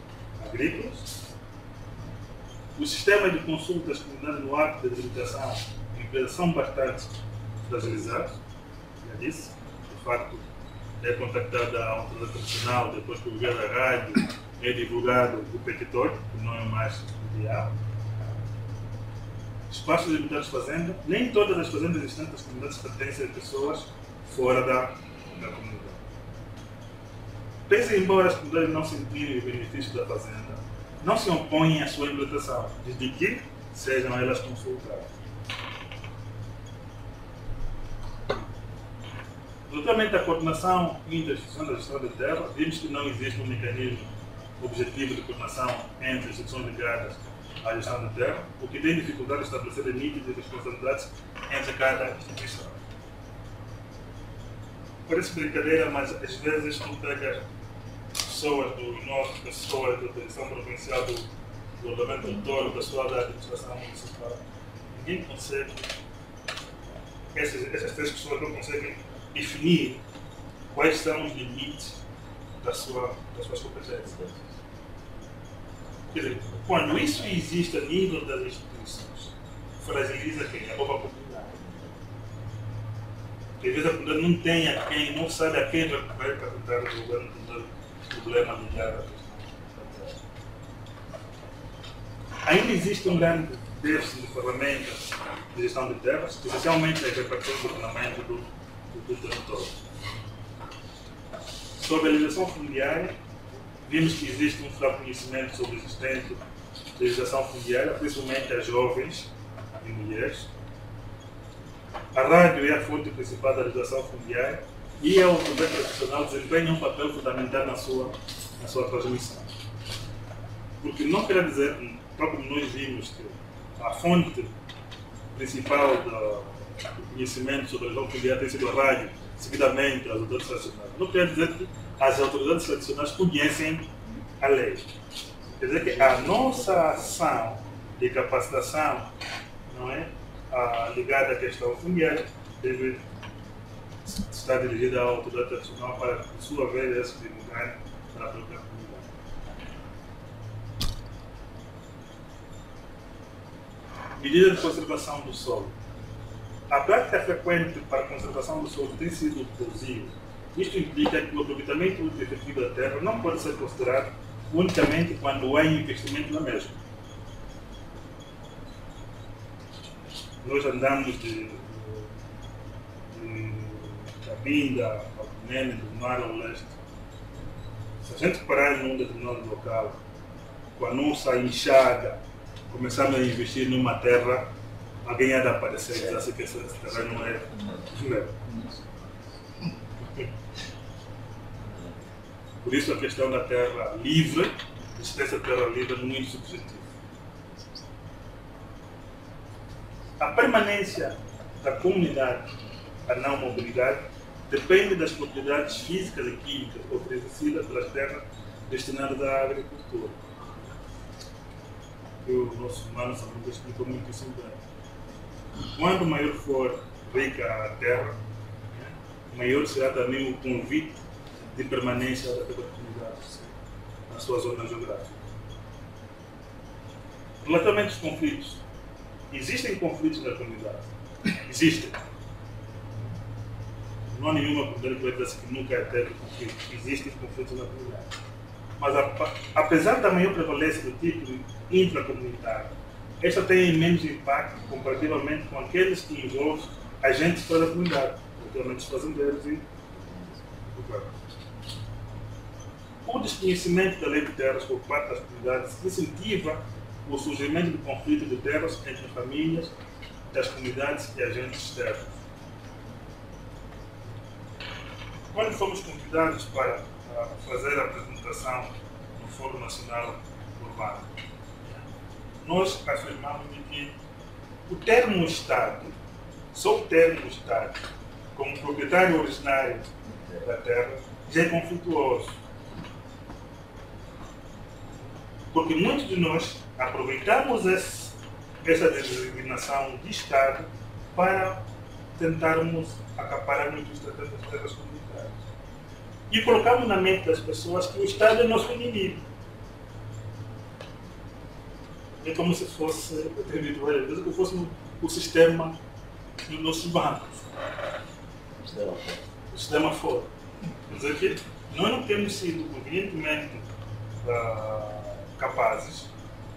agrícolas. O sistema de consulta das comunidades no ato de delimitação de empresas são bastante fragilizados, já disse. De facto, é contactada a autoridade tradicional, depois que o governo da rádio é divulgado o petitório, que não é mais ideal. Espaços limitados de fazenda, nem todas as fazendas existentes das comunidades pertencem a pessoas fora da comunidade. Pese embora as comunidades não sentirem o benefício da fazenda, não se opõem à sua implantação, desde que sejam elas consultadas. Relativamente à coordenação e interinstitucional da gestão da terra, vimos que não existe um mecanismo objetivo de coordenação entre instituições ligadas à gestão da terra, o que tem dificuldade de estabelecer limites de responsabilidades entre cada instituição. Parece brincadeira, mas às vezes tu pega pessoas do norte, pessoas da direção provincial do ordenamento autónomo, pessoal da administração municipal, ninguém consegue, essas três pessoas não conseguem definir quais são os limites das suas competências. Quer dizer, quando isso existe a nível das instituições, fragiliza quem? A própria comunidade. Porque às vezes a comunidade não tem a quem, não sabe a quem recorrer para tentar resolver um problema ligado à questão. Ainda existe um grande déficit de ferramentas de gestão de terras, especialmente a repartição do ordenamento do território. Sobre a legislação fundiária, vimos que existe um fraco conhecimento sobre a existência da legislação fundiária, principalmente a jovens e mulheres. A rádio é a fonte principal da legislação fundiária e a autoridade tradicional desempenha um papel fundamental na sua transmissão. Porque não quer dizer, tal como nós vimos, que a fonte principal do conhecimento sobre a legislação fundiária tem sido a rádio, seguidamente as autoridades tradicionais. Não quer dizer que as autoridades tradicionais conhecem a lei. Quer dizer que a nossa ação de capacitação, não é, ligada à questão fundiária, deve estar dirigida à autoridade tradicional para, por sua vez, essa divulgar para a própria comunidade. Medida de conservação do solo. A prática frequente para a conservação do solo tem sido possível. Isto implica que o aproveitamento útil efetivo da terra não pode ser considerado unicamente quando há investimento na mesma. Nós andamos de Cabinda ao Cunene, do mar ao leste. Se a gente parar num determinado local, com a nossa enxada, começarmos a investir numa terra, alguém há de aparecer e dizer assim que esse terreno é meu. Por isso a questão da terra livre, a existência da terra livre é muito subjetiva. A permanência da comunidade, a não mobilidade, depende das propriedades físicas e químicas oferecidas pelas terras destinadas à agricultura. O nosso humano Samuel explicou muito isso bem. Quanto maior for rica a terra, maior será também o convite de permanência daquela comunidade na sua zona geográfica. Relativamente aos conflitos, existem conflitos na comunidade? Existem. Não há nenhuma comunidade que vai dizer que nunca teve conflito. Existem conflitos na comunidade. Mas apesar da maior prevalência do tipo intracomunitário, esta tem menos impacto comparativamente com aqueles que envolvem agentes fora da comunidade, naturalmente os fazendeiros e o governo. O desconhecimento da lei de terras por parte das comunidades incentiva o surgimento do conflito de terras entre famílias, das comunidades e agentes externos. Quando fomos convidados para fazer a apresentação no Fórum Nacional Urbano, nós afirmamos que o termo Estado, só o termo Estado, como proprietário originário da terra, já é conflituoso. Porque muitos de nós aproveitamos essa designação de Estado para tentarmos acaparar os terras comunitárias. E colocamos na mente das pessoas que o Estado é nosso inimigo. É como se fosse, eu tenho dito várias vezes, que fosse o sistema dos nossos bancos. O sistema fora. Quer dizer que nós não temos sido convenientemente capazes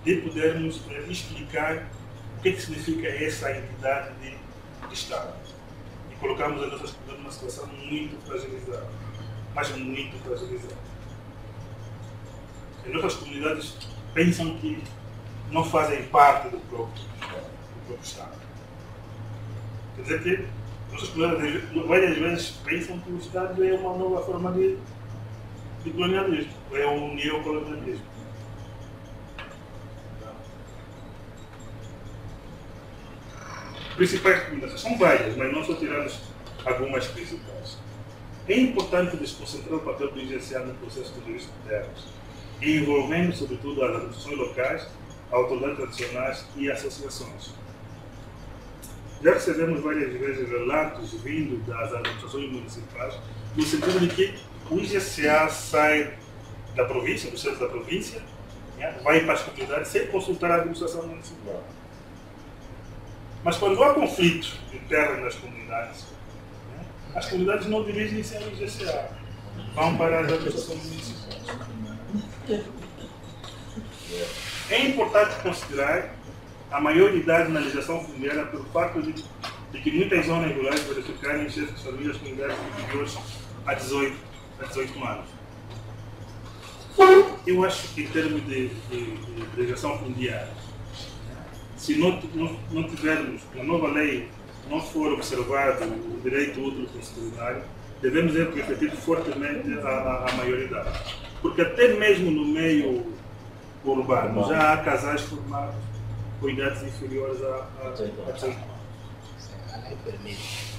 de podermos explicar o que significa essa entidade de Estado. E colocamos a nossa comunidade numa situação muito fragilizada, mas muito fragilizada. As nossas comunidades pensam que não fazem parte do próprio Estado. Quer dizer que nossas comunidades várias vezes pensam que o Estado é uma nova forma de colonialismo, é um neocolonialismo. Principais recomendações são várias, mas nós só tiramos algumas principais. É importante desconcentrar o papel do IGCA no processo de registro de terras, envolvendo sobretudo as administrações locais, autoridades tradicionais e associações. Já recebemos várias vezes relatos vindos das administrações municipais, no sentido de que o IGCA sai da província, do centro da província, vai para as comunidades sem consultar a administração municipal. Mas quando há conflitos de terra nas comunidades, as comunidades não dirigem-se ao IGCA, vão para as administrações municipais. É importante considerar a maioridade na legislação fundiária pelo fato de que muitas zonas rurais verificarem chefes de famílias com idades inferiores a 18 anos. Eu acho que em termos de legislação fundiária, se não tivermos, na nova lei, não for observado o direito útil constitucional, devemos refletir fortemente a maioridade. Porque até mesmo no meio urbano já há casais formados com idades inferiores a 18 anos. A lei permite.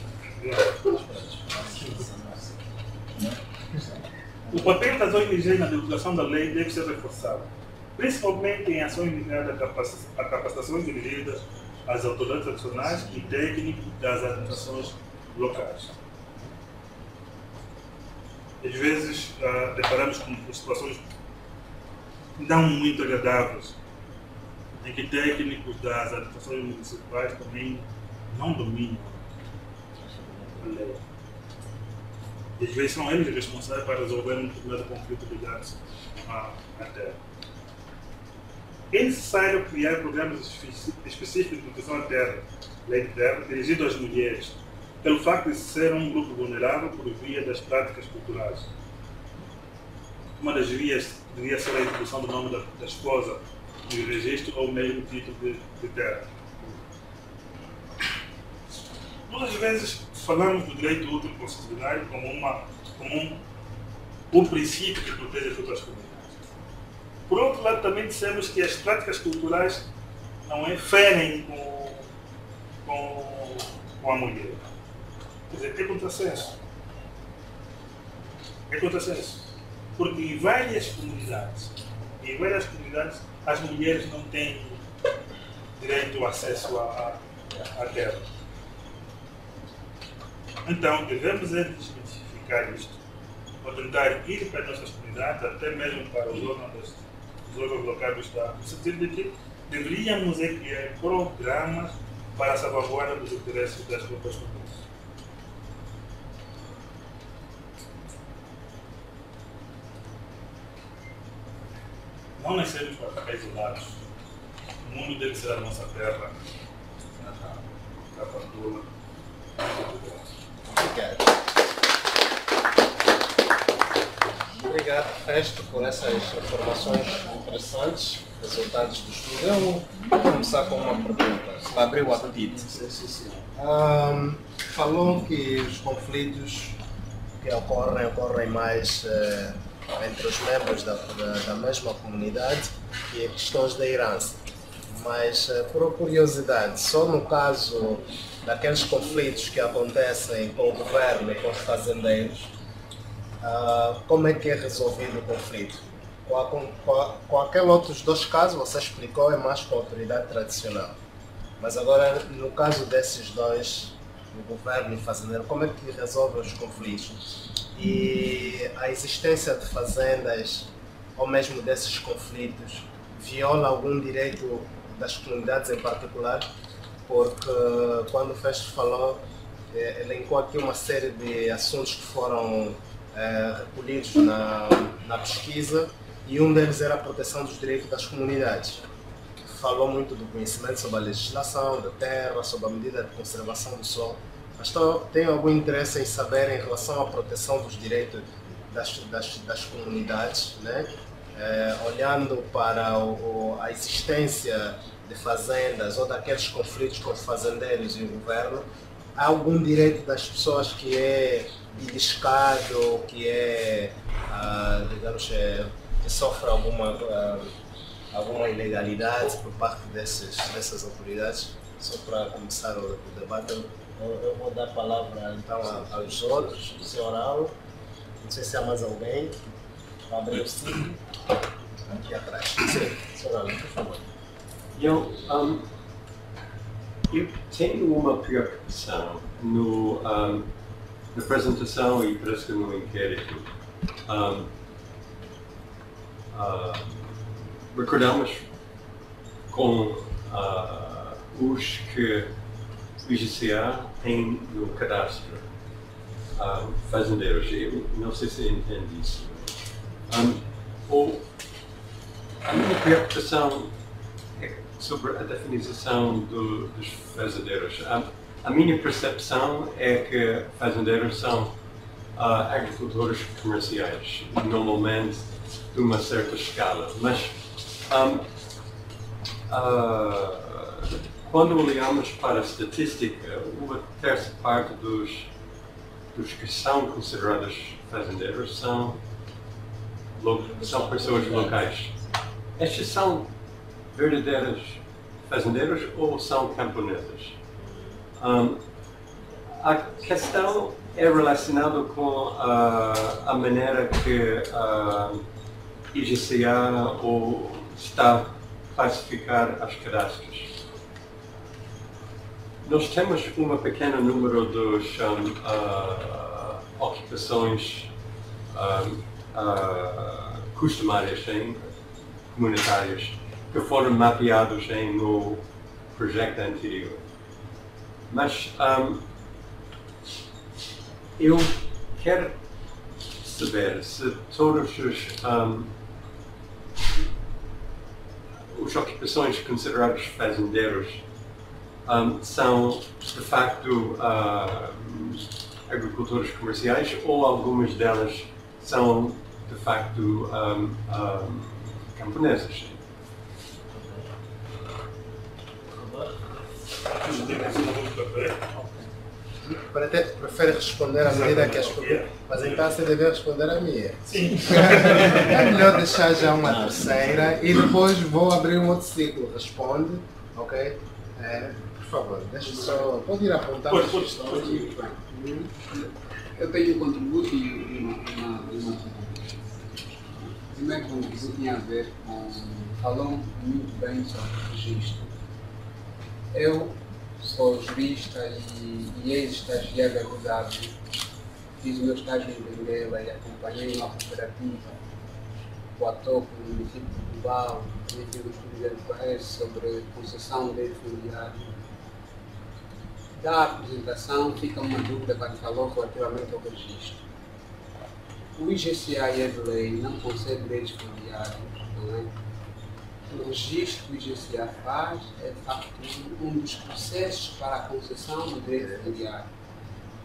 O papel das ONGs na divulgação da lei deve ser reforçado, principalmente em ações ligadas a capacitações dirigidas às autoridades tradicionais e técnicas das administrações locais. Às vezes, deparamos com situações não muito agradáveis, em que técnicos das administrações municipais também não dominam a lei. E às vezes são eles responsáveis para resolver um determinado conflito ligados à terra. É necessário criar programas específicos de proteção à terra, lei de terra, dirigidos às mulheres, pelo facto de ser um grupo vulnerável por via das práticas culturais. Uma das vias deveria ser a introdução do nome da esposa no registro ou mesmo título de terra. Nós às vezes falamos do direito útil constitucional como um princípio que protege todas as comunidades. Por outro lado, também dissemos que as práticas culturais não ferem com a mulher. Quer dizer, é contrassenso. É contrassenso. Porque em várias comunidades, as mulheres não têm direito ao acesso à terra. Então, devemos desmistificar isto, para tentar ir para as nossas comunidades, até mesmo para os órgãos locais do Estado, no sentido de que deveríamos criar programas para a salvaguarda dos interesses das próprias comunidades. Não nascemos para ficar isolados. O mundo deve ser a nossa terra. Capatula. Obrigado. Obrigado, Festo, por essas informações interessantes, resultados do estudo. Eu vou começar com uma pergunta, para abrir o apetite. Falou que os conflitos que ocorrem mais entre os membros da mesma comunidade e questões da herança. Mas, por curiosidade, só no caso daqueles conflitos que acontecem com o governo e com os fazendeiros, como é que é resolvido o conflito? Com aqueles outros dois casos, você explicou, é mais com a autoridade tradicional. Mas agora, no caso desses dois, o governo e o fazendeiro, como é que resolve os conflitos? E a existência de fazendas, ou mesmo desses conflitos, viola algum direito das comunidades em particular? Porque quando o Festo falou, elencou aqui uma série de assuntos que foram recolhidos na pesquisa, e um deles era a proteção dos direitos das comunidades. Falou muito do conhecimento sobre a legislação da terra, sobre a medida de conservação do solo. Mas tenho algum interesse em saber em relação à proteção dos direitos das comunidades, né? Olhando para a existência de fazendas ou daqueles conflitos com os fazendeiros e o governo, há algum direito das pessoas que é beliscado, que digamos, que sofre alguma ilegalidade por parte dessas autoridades? Só para começar o debate, eu vou dar a palavra então aos outros, o Sr. Auro, não sei se há mais alguém, para abrir o ciclo, aqui atrás. Sim, Sr. Auro, por favor. Eu tenho uma preocupação na apresentação e parece que no inquérito. Recordamos com os que o IGCA tem no cadastro fazendeiros. Eu não sei se entende isso. A minha preocupação é sobre a definição dos fazendeiros. A minha percepção é que fazendeiros são agricultores comerciais, normalmente de uma certa escala. Mas quando olhamos para a estatística, uma terça parte dos que são considerados fazendeiros são pessoas locais. Estes são verdadeiros fazendeiros ou são camponeses? A questão é relacionada com a maneira que IGCA está a classificar as cadastros. Nós temos um pequeno número dos ocupações costumárias, comunitárias, que foram mapeados no projeto anterior. Mas eu quero saber se todas as ocupações consideradas fazendeiros são de facto agricultores comerciais ou algumas delas são de facto camponeses. Prefere responder à medida que as perguntas, mas então você deve responder à minha. Sim. É melhor deixar já uma terceira e depois vou abrir um outro ciclo. Responde, ok? Por favor, deixa só. Pode ir apontar as questões. Eu tenho um contributo e uma pergunta. O primeiro contributo tinha a ver com. Falou muito bem sobre o registro. Eu sou jurista e ex-estagiário da Rodave. Fiz o meu estágio em Benguela e acompanhei uma cooperativa, o ATOC, no município de Bilbao, também fiz um estudo de MPS sobre concessão de direito fundiário. Da apresentação fica uma dúvida quando falou relativamente ao registro. O IGCA e a lei não concede direitos fundiários, não é? O registro que o IGCA faz é, de facto, um dos processos para a concessão do direito fundiário.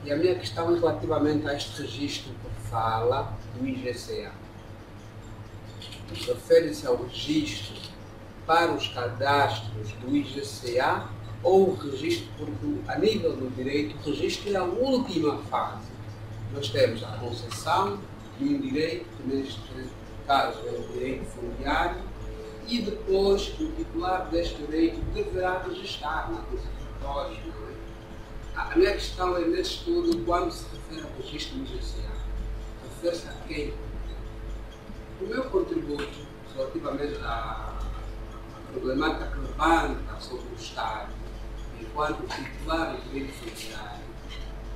E a minha questão é relativamente a este registro que fala do IGCA. refere-se ao registro para os cadastros do IGCA ou o registro, porque a nível do direito o registro é a última fase. Nós temos a concessão de um direito, que neste caso é o direito fundiário, e depois o titular deste direito deverá registrar na Constituição. A minha questão é, nesse estudo, quando se refere ao registro do IGCA, refere-se a quem? O meu contributo relativamente à problemática que levanta sobre o Estado enquanto titular do direito fundiário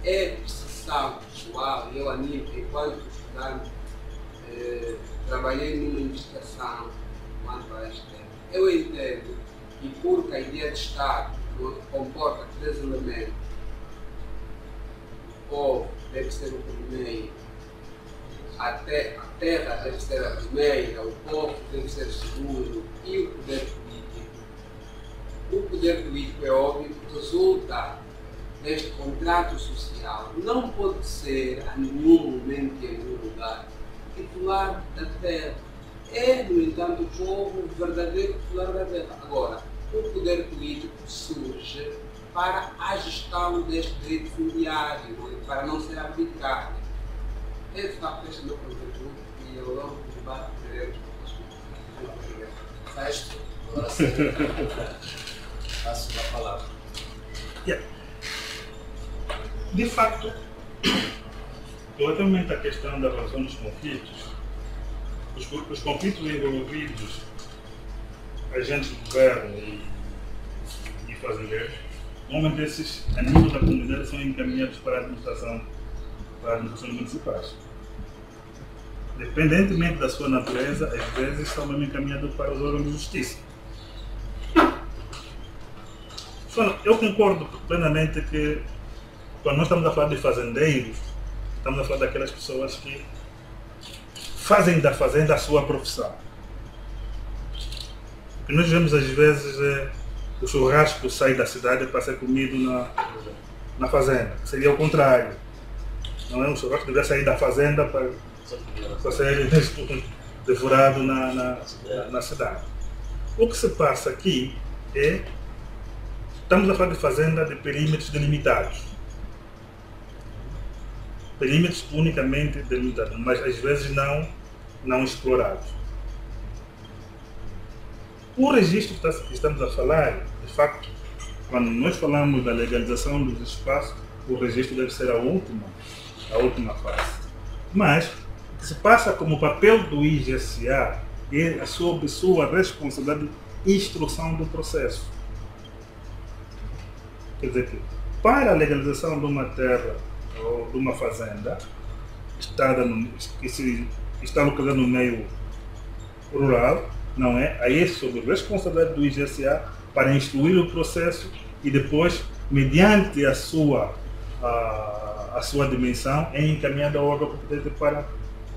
é percepção pessoal. Eu, enquanto estudante, trabalhei numa investigação quanto a este tema. Eu entendo que, porque a ideia de Estado comporta 3 elementos: o povo deve ser o primeiro, a terra deve ser a primeira, o povo deve ser o segundo e o poder político. O poder político, é óbvio, resulta deste contrato social. Não pode ser, a nenhum momento e em nenhum lugar, titular da terra. É, no entanto, o povo o verdadeiro titular da terra. Agora, o poder político surge para a gestão deste direito fundiário, para não ser arbitrário. É de facto este meu contributo e ao longo do debate teremos Fecho. Agora sim. Passo a palavra. De facto, relativamente à questão da resolução dos conflitos, os conflitos envolvidos, agentes do governo e fazendeiros, normalmente esses, a nível da comunidade, são encaminhados para a administração, para administrações municipais. Independentemente da sua natureza, às vezes são mesmo encaminhados para os órgãos de justiça. Eu concordo plenamente que, quando nós estamos a falar de fazendeiros, estamos a falar daquelas pessoas que fazem da fazenda a sua profissão. O que nós vemos às vezes é o churrasco sai da cidade para ser comido na fazenda. Seria o contrário. Não é? O churrasco deveria sair da fazenda para ser devorado na cidade. O que se passa aqui é, estamos a falar de fazenda de perímetros delimitados. Perímetros unicamente delimitados, mas às vezes não explorados. O registro que estamos a falar, de facto, quando nós falamos da legalização dos espaços, o registro deve ser a última fase. Mas o que se passa como papel do IGCA é sob sua responsabilidade de instrução do processo. Quer dizer que, para a legalização de uma terra ou de uma fazenda que está localizada no meio rural, não é? Aí é sob responsabilidade do IGCA para instruir o processo e depois, mediante a sua dimensão, é encaminhado ao órgão competente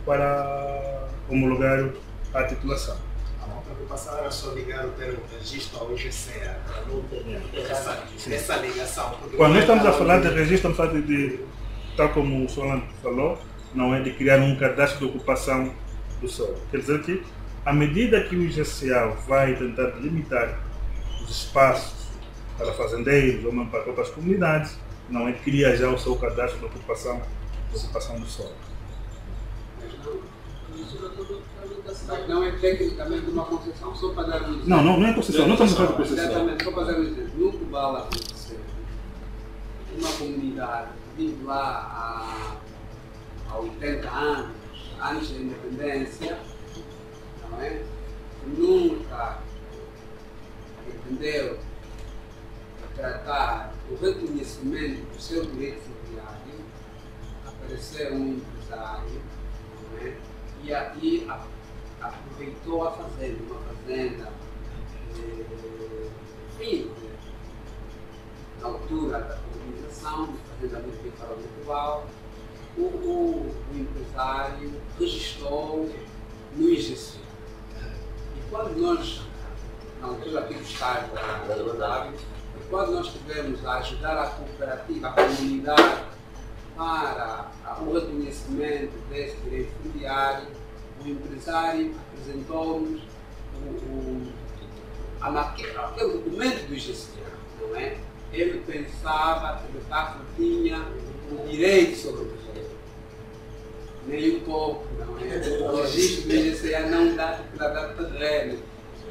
para homologar a titulação. A minha preocupação era só ligar o termo registro ao IGCA, para não ter essa ligação. Quando nós estamos a falar de registro, estamos a falar de, tal como o Solano falou, não é de criar um cadastro de ocupação do solo. Quer dizer que, à medida que o IGCA vai tentar limitar os espaços para fazendeiros ou mesmo para outras comunidades, não é, cria já o seu cadastro de ocupação do solo. Não é tecnicamente uma concessão, só para dar um exemplo. Não é concessão, não estamos a falar de concessão. Exatamente, só para dar um exemplo. No que vale acontecer, uma comunidade vive lá há 80 anos, antes da independência, não é? Nunca entendeu tratar o reconhecimento do seu direito fundiário, apareceu um empresário, não é? E aí aproveitou a fazenda, uma fazenda, enfim, na altura da colonização, fazenda agrícola virtual, o empresário registrou no IGC. E quando nós, na altura aqui do Estado, quando nós tivemos a ajudar a cooperativa, a comunidade, para o reconhecimento desse direito fundiário, o empresário apresentou-nos aquele documento do IGCA, não é? Ele pensava que de facto tinha o direito sobre o terreno. Nem um pouco, não é? O registro do IGCA não dá declarado terreno.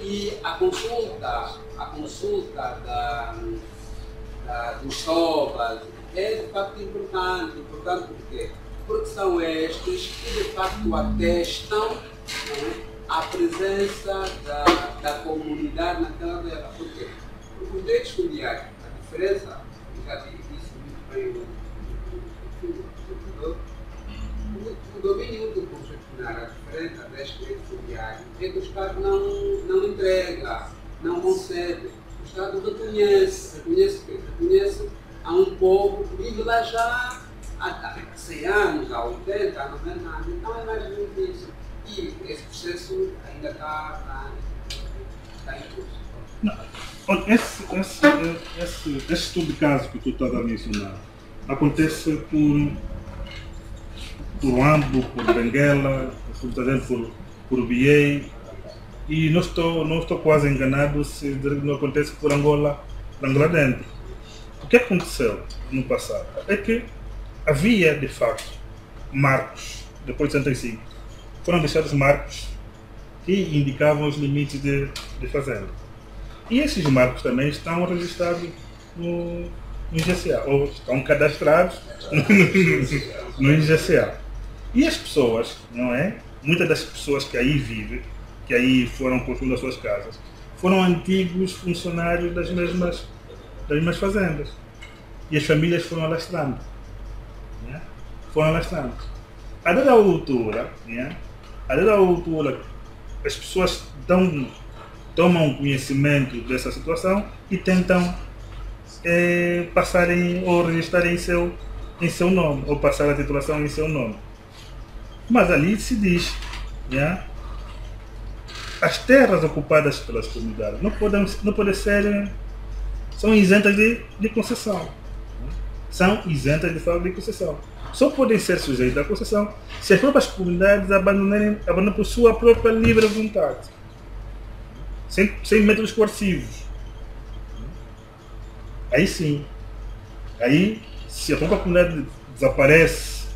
E a consulta dos SOBAs é de facto importante. Importante por quê? Porque são estes que de facto atestam, a presença da comunidade naquela terra. Por quê? Porque os direitos fundiários, a diferença, já disse muito bem o domínio do conceito fundiário, a diferença deste direito fundiário é que o Estado não entrega, não concede. O Estado reconhece a um povo que vive lá já há 100 anos, há 80, há 90 anos. Então é mais ou menos isso. E esse processo ainda está em curso. Olha, esse estudo de caso que tu estás a mencionar acontece por Ambo, por Benguela, por BA, e não estou quase enganado se não acontece por Angola dentro. O que aconteceu no passado é que havia, de facto, marcos, depois de 85, foram deixados marcos que indicavam os limites de fazenda. E esses marcos também estão registrados no IGCA, ou estão cadastrados no IGCA. E as pessoas, não é? Muitas das pessoas que aí vivem, que aí foram construindo as suas casas, foram antigos funcionários das mesmas fazendas. E as famílias foram alastrando. Né? Foram alastrando. A dada altura, né? As pessoas tomam conhecimento dessa situação e tentam passarem ou registrarem em seu nome, ou passar a titulação em seu nome. Mas ali se diz, né? As terras ocupadas pelas comunidades não podem ser, são isentas de concessão. São isentas de falta de concessão. Só podem ser sujeitas à concessão se as próprias comunidades abandonam por sua própria livre vontade, sem métodos coercivos. Aí sim, se a própria comunidade desaparece,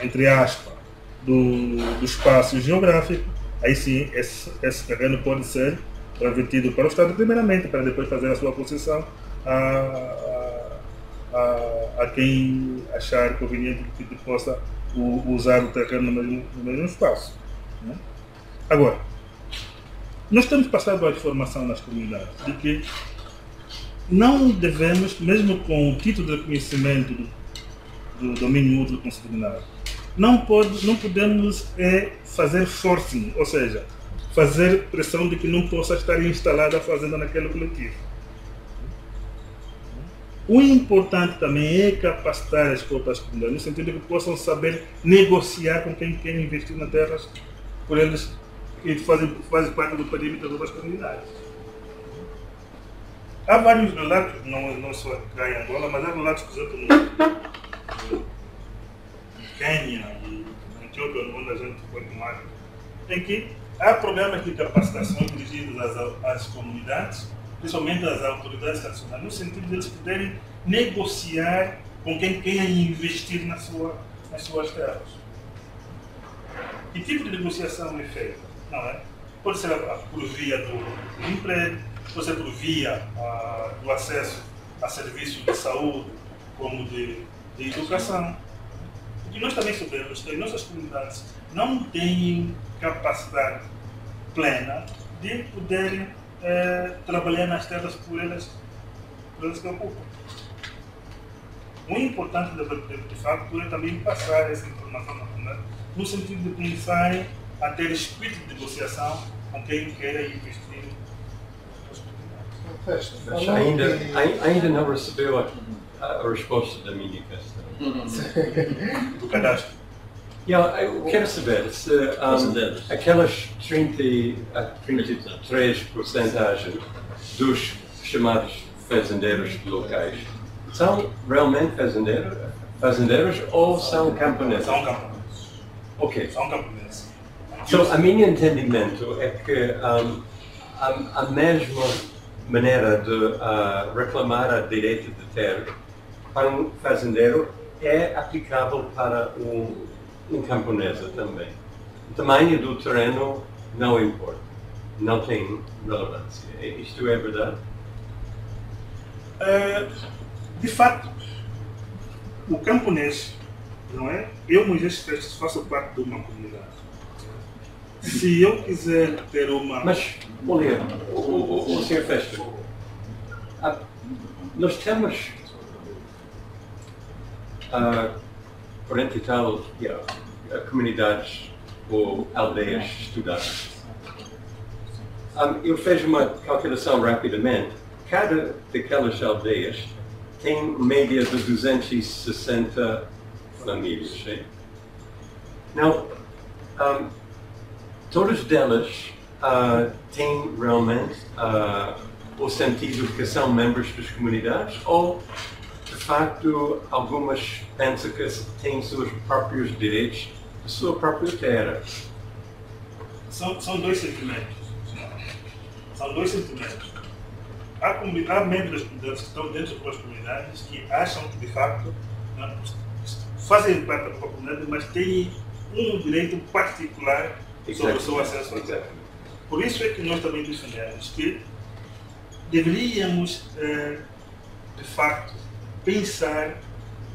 entre aspas, do espaço geográfico, aí sim esse terreno pode ser revertido para o Estado, primeiramente, para depois fazer a sua concessão a quem achar conveniente que possa usar o terreno no mesmo espaço. Né? Agora, nós temos passado a informação nas comunidades de que não devemos, mesmo com o título de reconhecimento do domínio útil constitucional, não podemos fazer forcing, ou seja, fazer pressão de que não possa estar instalada a fazenda naquele coletivo. O importante também é capacitar as próprias comunidades, no sentido de que possam saber negociar com quem quer investir nas terras por eles que fazem parte do perímetro das comunidades. Há vários relatos, não só cá em Angola, mas há relatos, por exemplo, no Quênia e na Etiópia, onde a gente foi tomar, em que há programas de capacitação dirigidos às comunidades, principalmente às autoridades nacionais, no sentido de eles poderem negociar com quem quer investir nas suas terras. Que tipo de negociação é feita? Não é? Pode ser por via do emprego, pode ser por via do acesso a serviços de saúde, como de educação. O que nós também sabemos que as nossas comunidades não têm capacidade plena de poderem trabalhar nas terras por elas que ocupam. O importante, de facto, é também passar essa informação na comunidade, no sentido de começarem a ter espírito de negociação com quem queira investir nas comunidades. Mas ainda não recebeu a resposta da minha questão. Do cadastro. Eu quero saber se aquelas 33% dos chamados fazendeiros locais são realmente fazendeiros ou são camponeses? São camponeses. Ok. São camponeses. Então, a meu entendimento é que a mesma maneira de reclamar a direito de terra para um fazendeiro é aplicável para um camponesa também. O tamanho do terreno não importa, não tem relevância. Isto é verdade? De fato, o camponês, não é? Eu, Moisés Festas, faço parte de uma comunidade. Se eu quiser ter uma... Mas, olha, o Sr. Festas, nós temos 40 e tal comunidades ou aldeias estudadas. Eu fiz uma calculação rapidamente. Cada daquelas aldeias tem média de 260 famílias. Sim? Não, todas delas têm realmente o sentido de que são membros das comunidades ou, de facto, algumas pensam que têm seus próprios direitos da sua própria terra. São dois sentimentos. São dois sentimentos. Há membros que estão dentro das comunidades que acham que, de facto, fazem parte da comunidade, mas têm um direito particular sobre o seu acesso à terra. Por isso é que nós também defendemos que deveríamos, de facto, pensar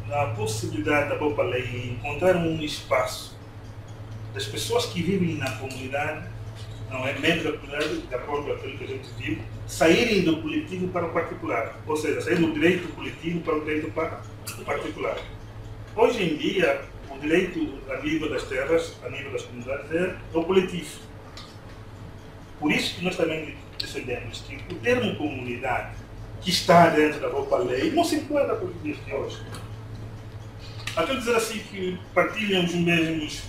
na possibilidade da própria lei em encontrar um espaço das pessoas que vivem na comunidade, não é, membro da comunidade, de acordo com aquilo que a gente viu, saírem do coletivo para o particular, ou seja, sair do direito coletivo para o direito particular. Hoje em dia, o direito a nível das terras, a nível das comunidades, é o coletivo. Por isso que nós também defendemos que o termo comunidade, que está dentro da própria lei, não se enquadra com os dias de hoje. Até dizer assim que partilham os mesmos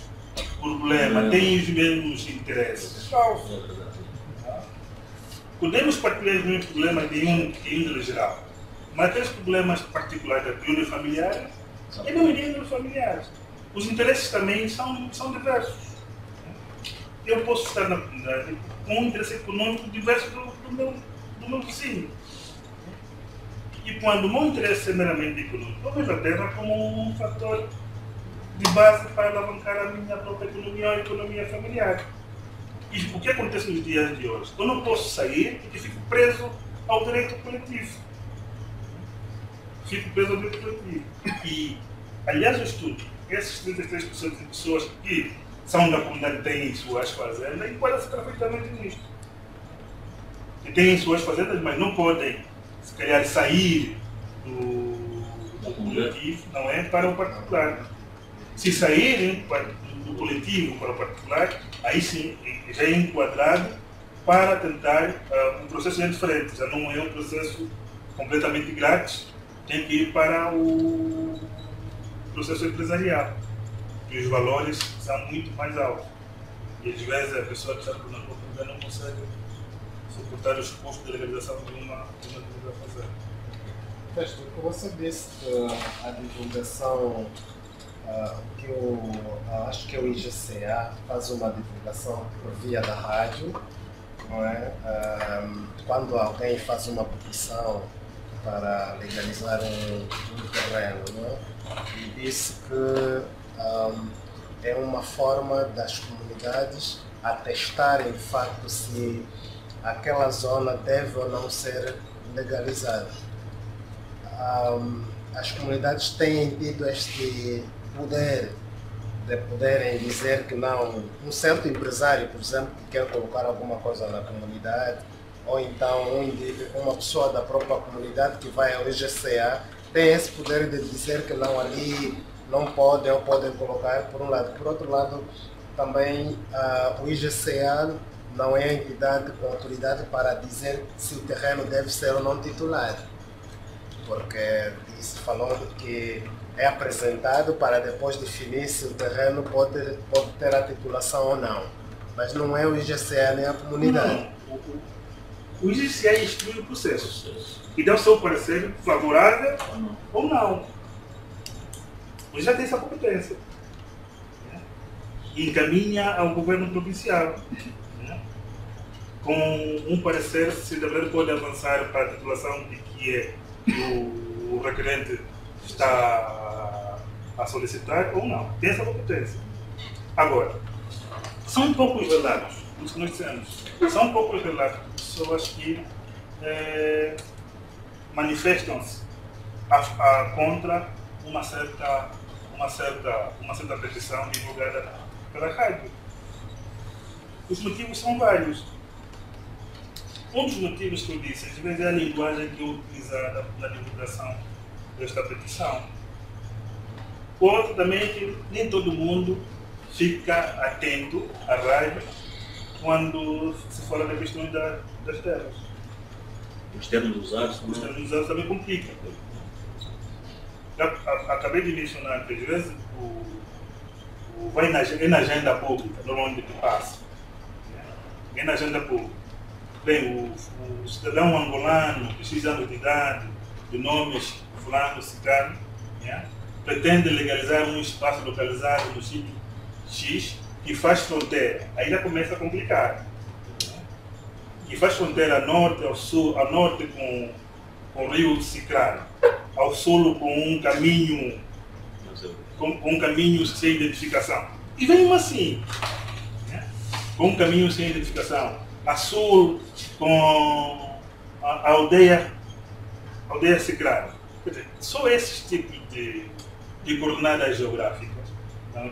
problemas, têm os mesmos interesses. Podemos partilhar os mesmos problemas de índole geral, mas aqueles problemas particulares de índole familiar e não de índole familiares. Os interesses também são diversos. Eu posso estar na comunidade com um interesse econômico diverso do meu vizinho. E quando o meu interesse é meramente econômico, eu vejo a terra como um fator de base para alavancar a minha própria economia ou a economia familiar. E o que acontece nos dias de hoje? Eu não posso sair porque fico preso ao direito coletivo. E, aliás, eu estudo, esses 33% de pessoas que são da comunidade e têm suas fazendas, enquadram-se perfeitamente nisto. Que têm suas fazendas, mas não podem, se calhar, sair do coletivo, não é, para o particular. Se saírem do coletivo para o particular, aí sim já é enquadrado para tentar um processo diferente. Já não é um processo completamente grátis, tem que ir para o processo empresarial. E os valores são muito mais altos. E às vezes a pessoa que está na comunidade não consegue suportar os custos de legalização de uma fazenda. Festo, o que você disse da divulgação, que eu acho que o IGCA faz uma divulgação por via da rádio, não é? Quando alguém faz uma petição para legalizar um terreno, não é? E disse que é uma forma das comunidades atestarem de facto se aquela zona deve ou não ser legalizada. As comunidades têm tido este poder de poderem dizer que não, um certo empresário, por exemplo, que quer colocar alguma coisa na comunidade, ou então uma pessoa da própria comunidade que vai ao IGCA, tem esse poder de dizer que não, ali não podem ou podem colocar, por um lado. Por outro lado, também o IGCA não é a entidade com autoridade para dizer se o terreno deve ser ou não titulado, porque falou que é apresentado para depois definir se o terreno pode ter a titulação ou não, mas não é o IGCA nem a comunidade. Não. O IGCA instrui o processo e dá o seu parecer favorável ou não. Ele já tem essa competência. e encaminha ao governo provincial, né? Com um parecer se o dever pode avançar para a titulação de que o requerente está a solicitar ou não. Tem essa competência. Agora, são poucos relatos, isso que nós dissemos, são poucos relatos de pessoas que manifestam-se contra uma certa petição divulgada pela rádio. Os motivos são vários. Um dos motivos que eu disse, às vezes, é a linguagem que é utilizada na divulgação desta petição. Outro também é que nem todo mundo fica atento à rádio quando se fala da questão das terras. Os termos usados também complicam. Acabei de mencionar que às vezes vai na agenda pública, normalmente que passa. Vem na agenda pública. Bem, o cidadão angolano de X anos de idade, de nomes fulano, ciclano, pretende legalizar um espaço localizado no sítio X que faz fronteira. Aí já começa a complicar. Que faz fronteira a norte, ao sul, a norte com o rio Ciclano, ao sul com um caminho sem identificação. E vem assim, com um caminho sem identificação. A sul com a aldeia Ciclano. Só esses tipos de coordenadas geográficas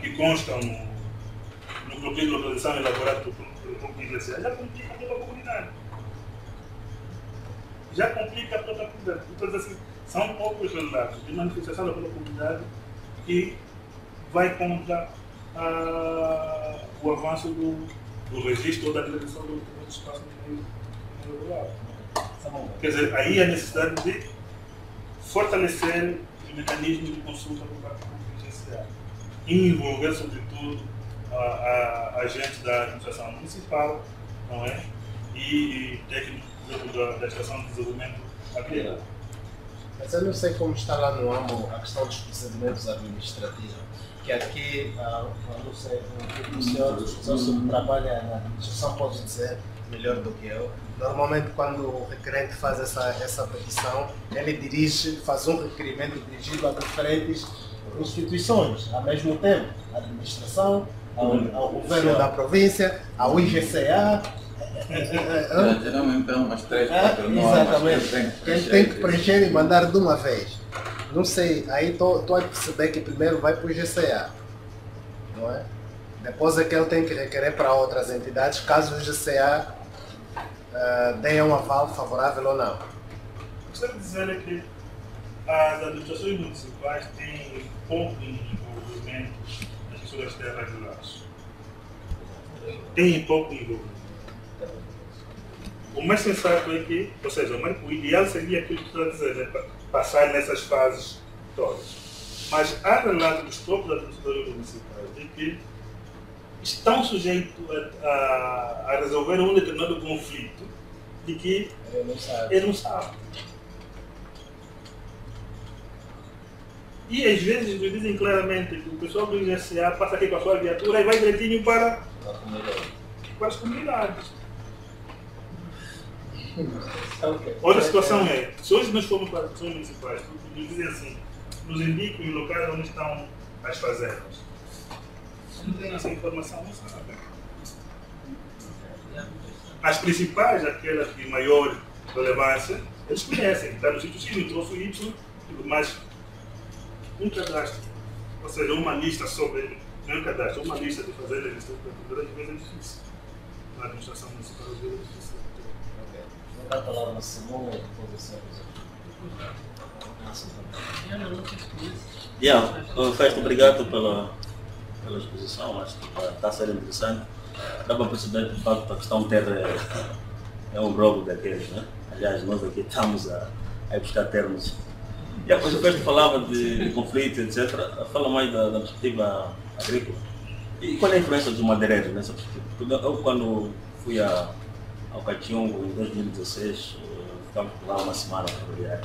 que constam no programa de localização elaborado pelo Corpo Eclesial já complica toda a comunidade. Então, assim, são poucos relatos de manifestação da comunidade que vai contra o avanço do registro ou da direção do espaço regular. Quer dizer, aí a necessidade de fortalecer o mecanismo de consulta por parte do Judiciário e envolver, sobretudo, agentes da administração municipal, não é? E técnicos da Estação de Desenvolvimento Agrícola. Mas eu não sei como está lá no AMO a questão dos procedimentos administrativos, que aqui, não sei, o senhor que trabalha na administração pode dizer melhor do que eu. Normalmente, quando o requerente faz essa petição, ele faz um requerimento dirigido a diferentes instituições, ao mesmo tempo, a administração, ao governo da província, ao IGCA. Geralmente umas 3, 4 normas. Exatamente. Ele tem que preencher e mandar de uma vez. Não sei, aí estou a perceber que primeiro vai para o IGCA, não é? Depois é que ele tem que requerer para outras entidades, caso o IGCA dê um aval favorável ou não. Gostaria de dizer que as administrações municipais têm pouco envolvimento nas questões das terras rurais. Têm pouco envolvimento. O mais sensato é que, ou seja, o ideal seria aquilo que estou a dizer, né, passar nessas fases todas. Mas há relatos dos próprios administradores municipais de que estão sujeitos a resolver um determinado conflito de que ele não sabe. E às vezes nos dizem claramente que o pessoal do IGCA passa aqui com a sua viatura e vai direitinho para as comunidades. Outra situação é, se hoje nós formos para as instituições municipais, nos dizem assim, nos indicam os locais onde estão as fazendas. Se não tem essa informação, não sabe. As principais, aquelas de maior relevância, eles conhecem, está no sítio X, no troço Y, mas um cadastro, ou seja, uma lista sobre, não é um cadastro, uma lista de fazendas, às vezes é difícil. Na administração municipal, às vezes é difícil. Não dá a palavra Simão, depois Festo, obrigado pela exposição, acho que está a ser interessante. Dá para perceber que de facto a questão terra é um jogo daqueles, né? Aliás, nós aqui estamos a buscar termos. E depois o Festo falava de conflito, etc. Fala mais da perspectiva agrícola. E qual é a influência dos madeireiros nessa perspectiva? Porque eu, quando fui ao Cationgo em 2016, ficamos por lá uma semana para trabalhar.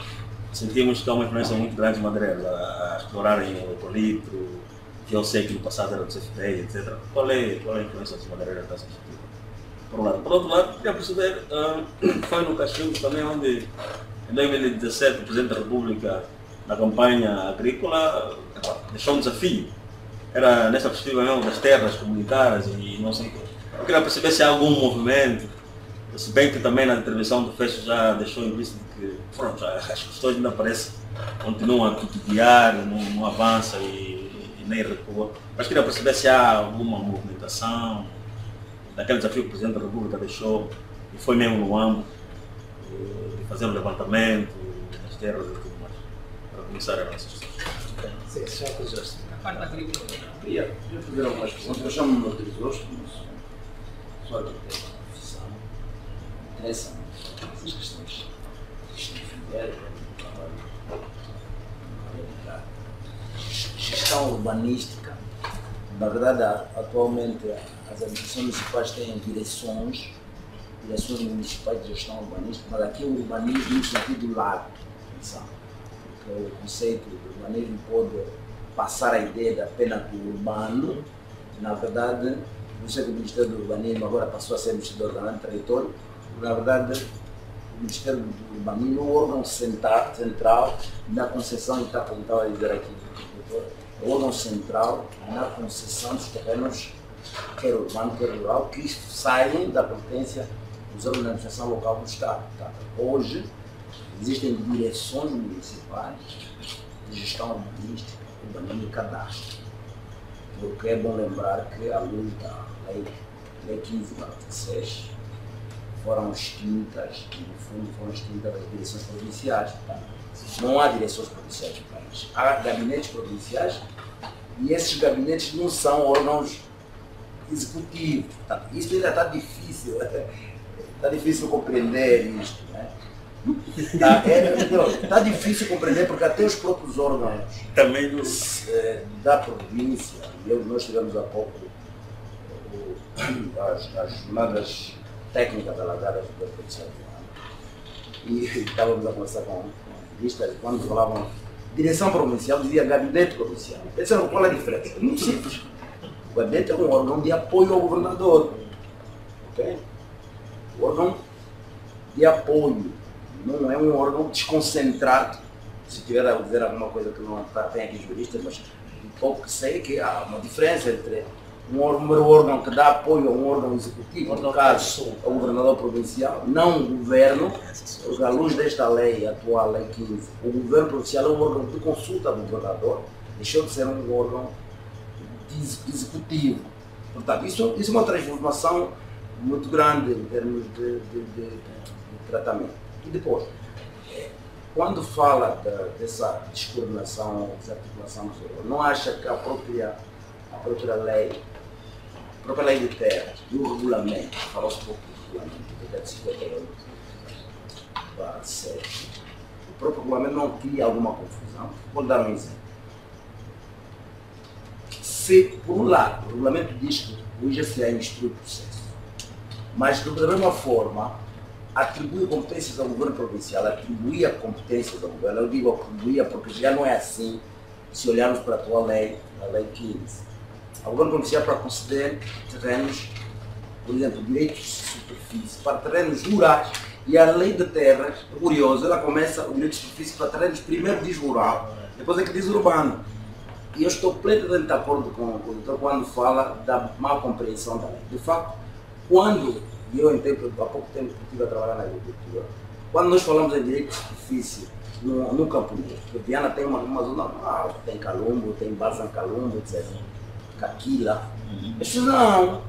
Sentimos que há uma influência muito grande dos madeireiros a explorarem o eucalipto, que eu sei que no passado era do CFT, etc. Qual é a influência das madeireiras da substitutiva? Por um lado. Por outro lado, queria perceber, foi no Cachimbo também onde, em 2017, o Presidente da República, na campanha agrícola, deixou um desafio. Era nessa perspectiva mesmo das terras comunitárias e não sei o que. Eu queria perceber se há algum movimento, se bem que também na intervenção do Fecho já deixou implícito que pronto, as questões ainda parecem, continuam a titubear, não avança e nem recua. Mas queria perceber se há alguma movimentação daquele desafio que o Presidente da República deixou, e foi mesmo no âmbito de fazer um levantamento das terras e tudo mais, para começar a nossa discussão. Sim, já fizeste. A parte agrícola. Queria fazer algumas perguntas. Eu chamo-me autorizador, sou arquiteto de profissão, interessa-me essas questões de defender, gestão urbanística. Na verdade, atualmente as administrações municipais têm direções municipais de gestão urbanística, mas aqui é o urbanismo no sentido largo, porque o conceito de urbanismo pode passar a ideia da pena do urbano. Na verdade, não sei que o Ministério do Urbanismo agora passou a ser o Ministério do Ordenamento do Território. Na verdade, o Ministério do Urbanismo é o órgão central na concessão, e está como estava a dizer aqui, é o órgão central na concessão dos terrenos, quer urbano, quer rural, que saem da competência dos órgãos da administração local do Estado. Hoje, existem direções municipais de gestão urbanística, urbanismo e cadastro. Porque é bom lembrar que, à luz da Lei 15/96, foram extintas, e no fundo foram extintas as direções provinciais. Não há direções provinciais no país. Há gabinetes provinciais e esses gabinetes não são órgãos executivos. Isso ainda está difícil. Está difícil compreender isto. Né? Está difícil compreender porque até os próprios órgãos da província, nós tivemos há pouco as jornadas técnicas alargadas do Poder e estávamos a conversar com analistas, quando falavam direção provincial, dizia gabinete provincial. Pensaram qual é a diferença? É muito simples. O gabinete é um órgão de apoio ao governador. Okay? O órgão de apoio. Não é um órgão desconcentrado. Se tiver a dizer alguma coisa que não tem aqui juristas, mas um pouco que sei que há uma diferença entre um órgão que dá apoio a um órgão executivo, no caso, ao governador provincial, não o governo, porque à luz desta lei, a atual Lei 15, o governo provincial é um órgão de consulta do governador, deixou de ser um órgão executivo. Portanto, isso é uma transformação muito grande em termos de tratamento. E depois, quando fala dessa descoordenação, desarticulação, não acha que a própria lei de terra e o regulamento, falou-se um pouco do regulamento, de 58/7, o próprio regulamento não cria alguma confusão? Vou dar um exemplo. Se, por um lado, o regulamento diz que o IGCA instrui o processo, mas da mesma forma, atribui competências ao governo provincial, atribuía competências ao governo, eu digo atribuía porque já não é assim se olharmos para a atual lei, a Lei 15. O governo provincial para conceder terrenos, por exemplo, direitos de superfície para terrenos rurais, e a lei de terras, é curioso, ela começa o direito de superfície para terrenos, primeiro diz rural, depois é que diz urbano. E eu estou plenamente de acordo com o doutor quando fala da má compreensão da lei. De facto, quando eu entendo, há pouco tempo que estive a trabalhar na agricultura, quando nós falamos em direito de superfície no Campo Negro, porque Viana tem uma zona rural, tem Calumbo, tem Bazan Calumbo, etc. Caquila. Isso não,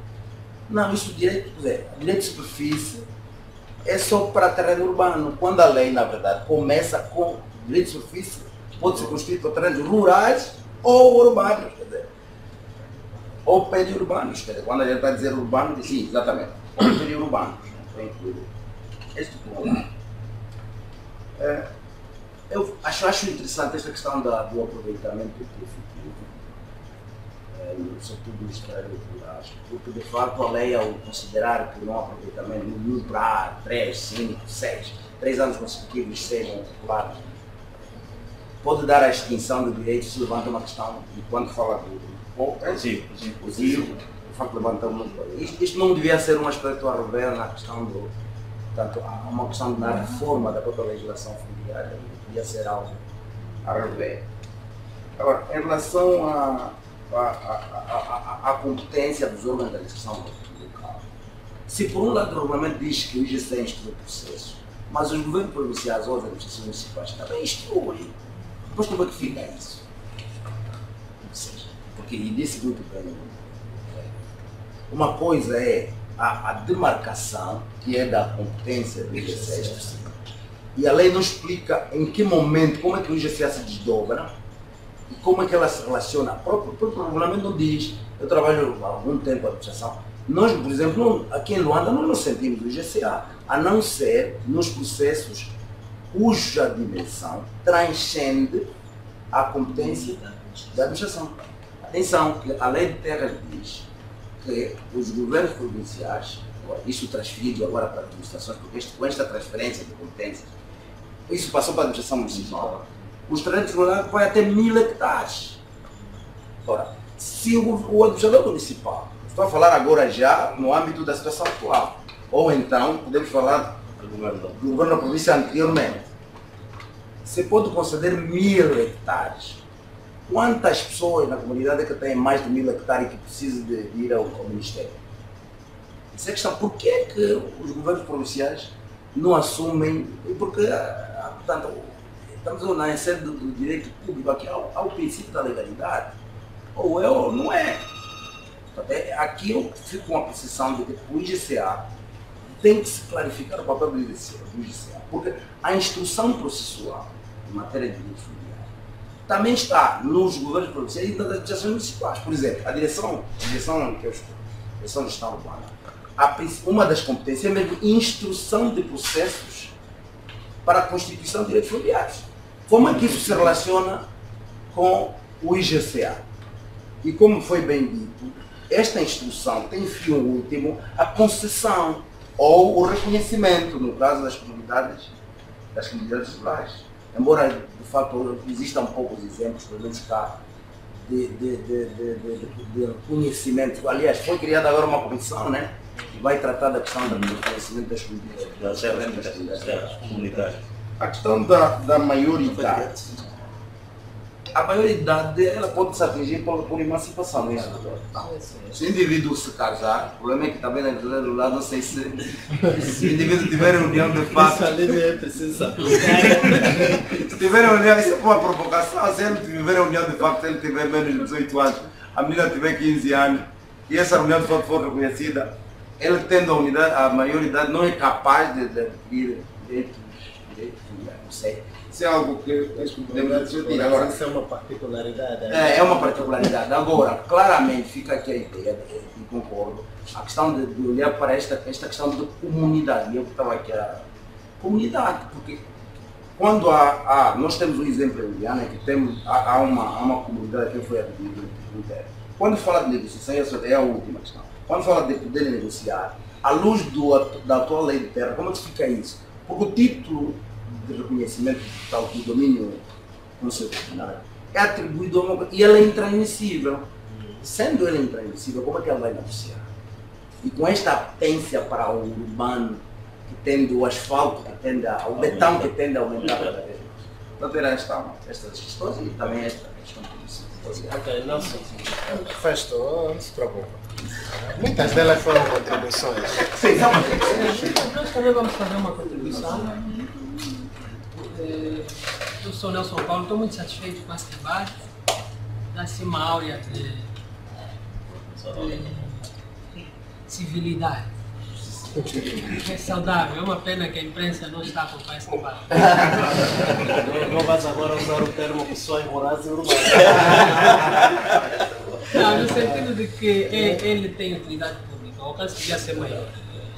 isso direito de superfície é só para terreno urbano, quando a lei, na verdade, começa com direito de superfície, pode ser construído para terrenos rurais ou urbanos, quer dizer, ou periurbanos, quer dizer, quando a gente vai dizer urbano, diz sim, exatamente, ou periurbanos, para incluir este ponto. Eu acho interessante esta questão do aproveitamento efetivo, sobretudo no Ministério Rurais, porque de facto a lei, ao considerar que não há aproveitamento no para 3, 5, 6, 3 anos consecutivos sejam ocupado, pode dar a extinção de direitos, se levanta uma questão, e quando fala Sim. Positivo, o facto de levantar uma coisa. Isto não devia ser um aspecto a rever na questão do. Portanto, há uma questão na reforma da própria legislação fundiária, devia ser algo a rever. Agora, em relação à competência dos órgãos da legislação local, se por um lado o regulamento diz que o IGC instrui o processo, mas os governos provinciais ou as administrações municipais também instruem, depois como é que fica isso? Ou seja, porque, e disse muito bem, uma coisa é a demarcação, que é da competência do IGC, e a lei não explica em que momento, como é que o IGC se desdobra e como é que ela se relaciona. O próprio regulamento não diz. Eu trabalho há algum tempo na administração. Nós, por exemplo, aqui em Luanda, nós não sentimos o IGCA, a não ser nos processos cuja dimensão transcende a competência da administração. Atenção, que a lei de terras diz que os governos provinciais, isso transferido agora para as administrações, porque com esta transferência de competências, isso passou para a administração municipal, os terrenos rurais vai até 1000 hectares. Ora, se o administrador municipal, estou a falar agora já no âmbito da situação atual, ou então podemos falar do governo da província anteriormente, você pode conceder 1000 hectares. Quantas pessoas na comunidade que têm mais de 1000 hectares e que precisam de ir ao Ministério? Essa é a questão. Por que é que os governos provinciais não assumem? Porque, portanto, estamos na sede do direito público, aqui há o princípio da legalidade. Ou é ou não é. Aqui eu fico com a precisão de que o IGCA tem que se clarificar o papel do IGCA, porque a instrução processual em matéria de direito fundiário também está nos governos provinciais e nas administrações municipais. Por exemplo, a direção que eu estou, a direção de gestão urbana, uma das competências é mesmo instrução de processos para a constituição de direitos fundiários. Como é que isso se relaciona com o IGCA? E como foi bem dito, esta instrução tem fim último a concessão ou o reconhecimento, no caso das comunidades rurais. Embora, de fato, existam poucos exemplos, pelo menos cá, de reconhecimento. Aliás, foi criada agora uma comissão, né, que vai tratar da questão do reconhecimento das comunidades. A questão da maioridade. A maioridade ela pode se atingir por emancipação. Né? Se o indivíduo se casar, o problema é que também do lado, não sei se o indivíduo tiver união de fato. Se tiver união, isso é uma provocação. Se ele tiver união de fato, se ele tiver menos de 18 anos, a menina tiver 15 anos, e essa união de fato for reconhecida, ele tendo a maioridade não é capaz de adquirir direitos, não sei. Isso é algo que podemos discutir. Agora, isso é uma particularidade. É uma particularidade. Agora, claramente fica aqui a ideia, e concordo, a questão de olhar para esta questão de comunidade. Eu estava aqui a comunidade, porque quando nós temos um exemplo em Guiana, que há uma comunidade que foi adquirida no terra. Quando fala de negociação, essa é a última questão. Quando fala de poder negociar, à luz da atual lei de terra, como é que fica isso? Porque o título de reconhecimento do domínio concessionário é atribuído a uma coisa e ela é intransmissível. Sendo ela intransmissível, como é que ela vai negociar? E com esta apetência para o urbano, que tende o asfalto, que tende o betão, que tende a aumentar cada vez mais. Então, terá estas questões e também esta questão polícia. Ok, não sei. Festo, não se preocupe. Muitas delas foram contribuições. Sim, Nós também vamos fazer uma contribuição. Eu sou Nelson Paulo, estou muito satisfeito com esse debate. Dá-se uma áurea de civilidade. É saudável, é uma pena que a imprensa não está com esse debate. Não vais agora usar o termo pessoas morais e urbanas. Não, no sentido de que ele tem utilidade pública, o alcance devia ser maior.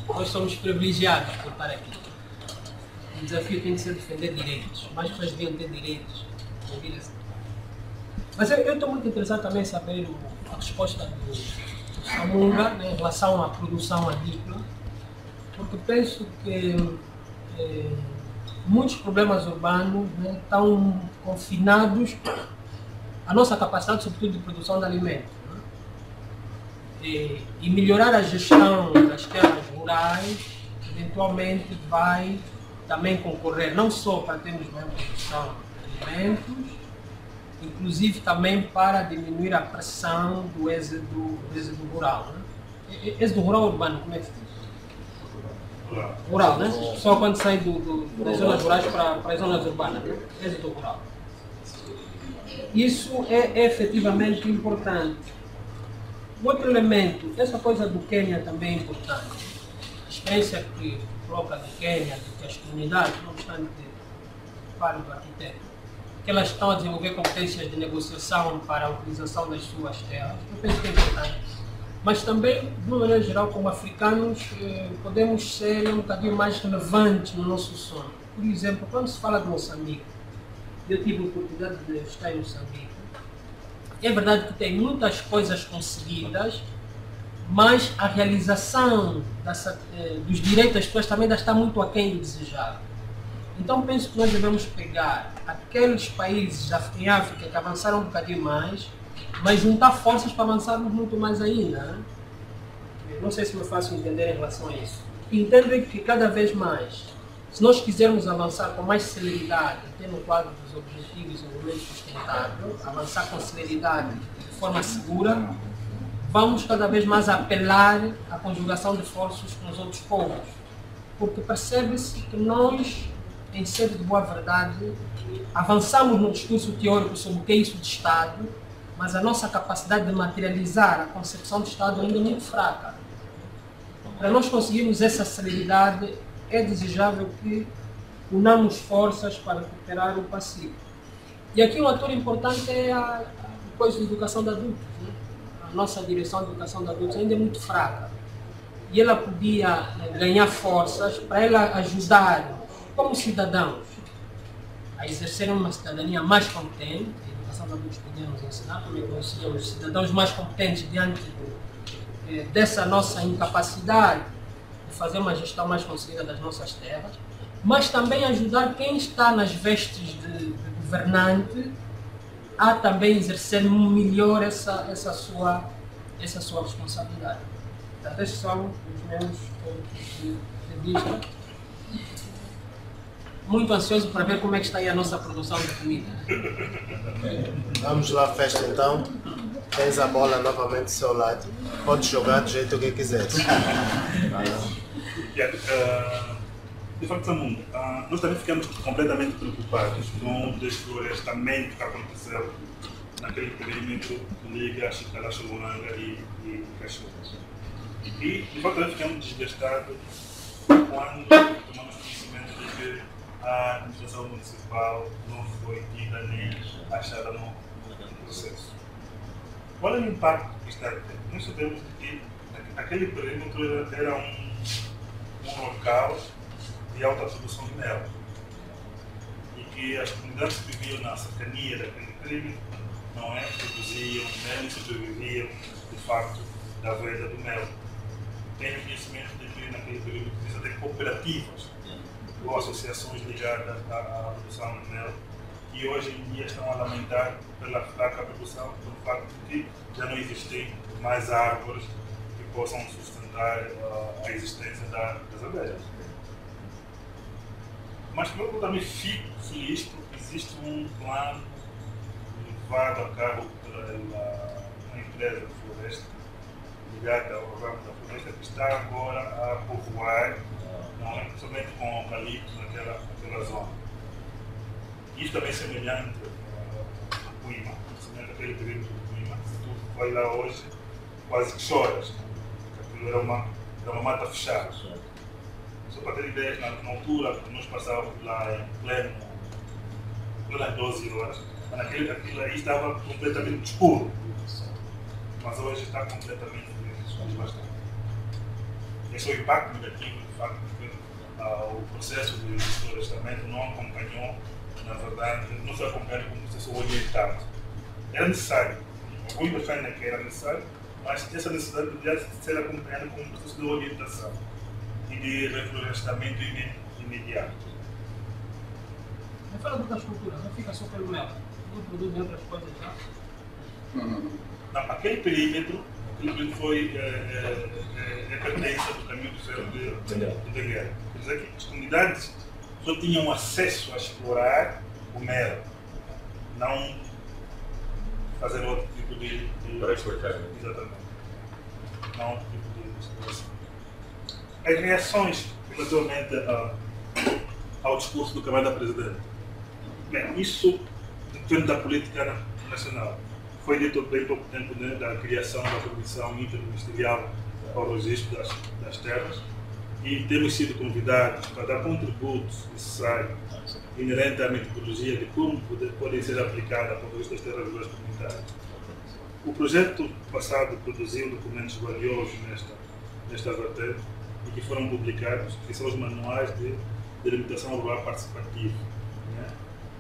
Nós somos privilegiados por estar aqui. O desafio tem que ser defender direitos. Mais pessoas deviam ter direitos. Mas eu estou muito interessado também em saber a resposta do Samunga, né, em relação à produção agrícola, porque penso que muitos problemas urbanos, né, estão confinados à nossa capacidade, sobretudo, de produção de alimentos. E melhorar a gestão das terras rurais, eventualmente vai também concorrer não só para termos mais produção de alimentos, inclusive também para diminuir a pressão do êxodo rural. Né? Êxodo rural ou urbano, como é que se diz? Rural, né? Só quando sai das zonas rurais para as zonas urbanas, né? Êxodo rural. Isso é efetivamente importante. Outro elemento, essa coisa do Quênia também é importante. A experiência que coloca do Quênia, que as comunidades, não obstante falo do arquiteto, que elas estão a desenvolver competências de negociação para a utilização das suas terras, eu penso que é importante. Mas também, de uma maneira geral, como africanos, podemos ser um bocadinho mais relevantes no nosso sonho. Por exemplo, quando se fala de Moçambique, eu tive a oportunidade de estar em Moçambique. É verdade que tem muitas coisas conseguidas, mas a realização dos direitos das pessoas também ainda está muito aquém do desejável. Então penso que nós devemos pegar aqueles países em África que avançaram um bocadinho mais, mas juntar forças para avançarmos muito mais ainda. Né? Não sei se me faço entender em relação a isso. Entendo que cada vez mais, se nós quisermos avançar com mais celeridade, tendo o quadro dos objetivos de desenvolvimento sustentável, avançar com celeridade de forma segura, vamos cada vez mais apelar à conjugação de esforços com os outros povos. Porque percebe-se que nós, em sede de boa verdade, avançamos no discurso teórico sobre o que é isso de Estado, mas a nossa capacidade de materializar a concepção de Estado ainda é muito fraca. Para nós conseguirmos essa celeridade, é desejável que unamos forças para recuperar o passivo. E aqui um ator importante é a coisa de educação de adultos. Né? A nossa direção de educação de adultos ainda é muito fraca. E ela podia ganhar forças para ela ajudar, como cidadãos, a exercerem uma cidadania mais competente. A educação de adultos podia nos ensinar como é que nós seríamos cidadãos mais competentes diante dessa nossa incapacidade de fazer uma gestão mais conseguida das nossas terras, mas também ajudar quem está nas vestes de governante a também exercer melhor essa sua responsabilidade. Portanto, esses são os meus pontos de vista. Muito ansioso para ver como é que está aí a nossa produção de comida. Vamos lá, festa então. Tens a bola novamente do seu lado. Podes jogar do jeito que quiseres. De facto, Samundo, nós também ficamos completamente preocupados com o desflorestamento que aconteceu naquele perímetro que liga Chicalaxulanga e Cachoeiras. E, de facto, também ficamos desgastados quando tomamos conhecimento de que a administração municipal não foi tida nem achada no processo. Qual é o impacto que está a ter? Nós sabemos que aquele perímetro era um local de alta produção de mel e que as comunidades que viviam na cercania daquele perímetro não é, produziam mel e sobreviviam de facto da venda do mel. Tenho conhecimento de que naquele perímetro existem até cooperativas ou associações ligadas à produção de mel que hoje em dia estão a lamentar pela fraca produção, pelo facto de que já não existem mais árvores que possam sustentar a existência das abelhas. Mas eu também fico feliz porque existe um plano levado a cabo pela uma empresa de floresta ligada ao ramo da floresta que está agora a povoar, não é? Somente com eucalipto naquela zona. Isso também é semelhante ao Puima, semelhante àquele período do Puima. Se tu vai lá hoje, quase que choras, porque aquilo era uma mata fechada. Só para ter ideia, na altura, nós passávamos lá em plenas 12 horas, mas aquilo aí estava completamente escuro. Mas hoje está completamente devastado. Esse é o impacto negativo, de facto, porque o processo de florestamento não acompanhou, na verdade, não foi acompanhado com um processo orientado. Era necessário, alguns acham que era necessário, mas essa necessidade devia ser acompanhada com um processo de orientação e de reflorestamento imediato. Não fala de outras culturas, não fica só pelo mel. Não produzem outras coisas já? Aquele perímetro simplesmente foi pertença do caminho do ferro de Benguela. Quer dizer que as comunidades só tinham acesso a explorar o mel, não fazer outro tipo de Para exportar. Exatamente. Não outro tipo de exploração. As reações relativamente ao discurso do camarada presidente. Bem, isso depende da política nacional. Foi dito bem pouco tempo, né, da criação da Comissão Interministerial ao Registro das Terras, e temos sido convidados para dar contributos necessários inerentes à metodologia de como podem ser aplicadas para o registro das terras rurais comunitárias. O projeto passado produziu documentos valiosos nesta vertente e que foram publicados, que são os manuais de delimitação rural participativa. Né?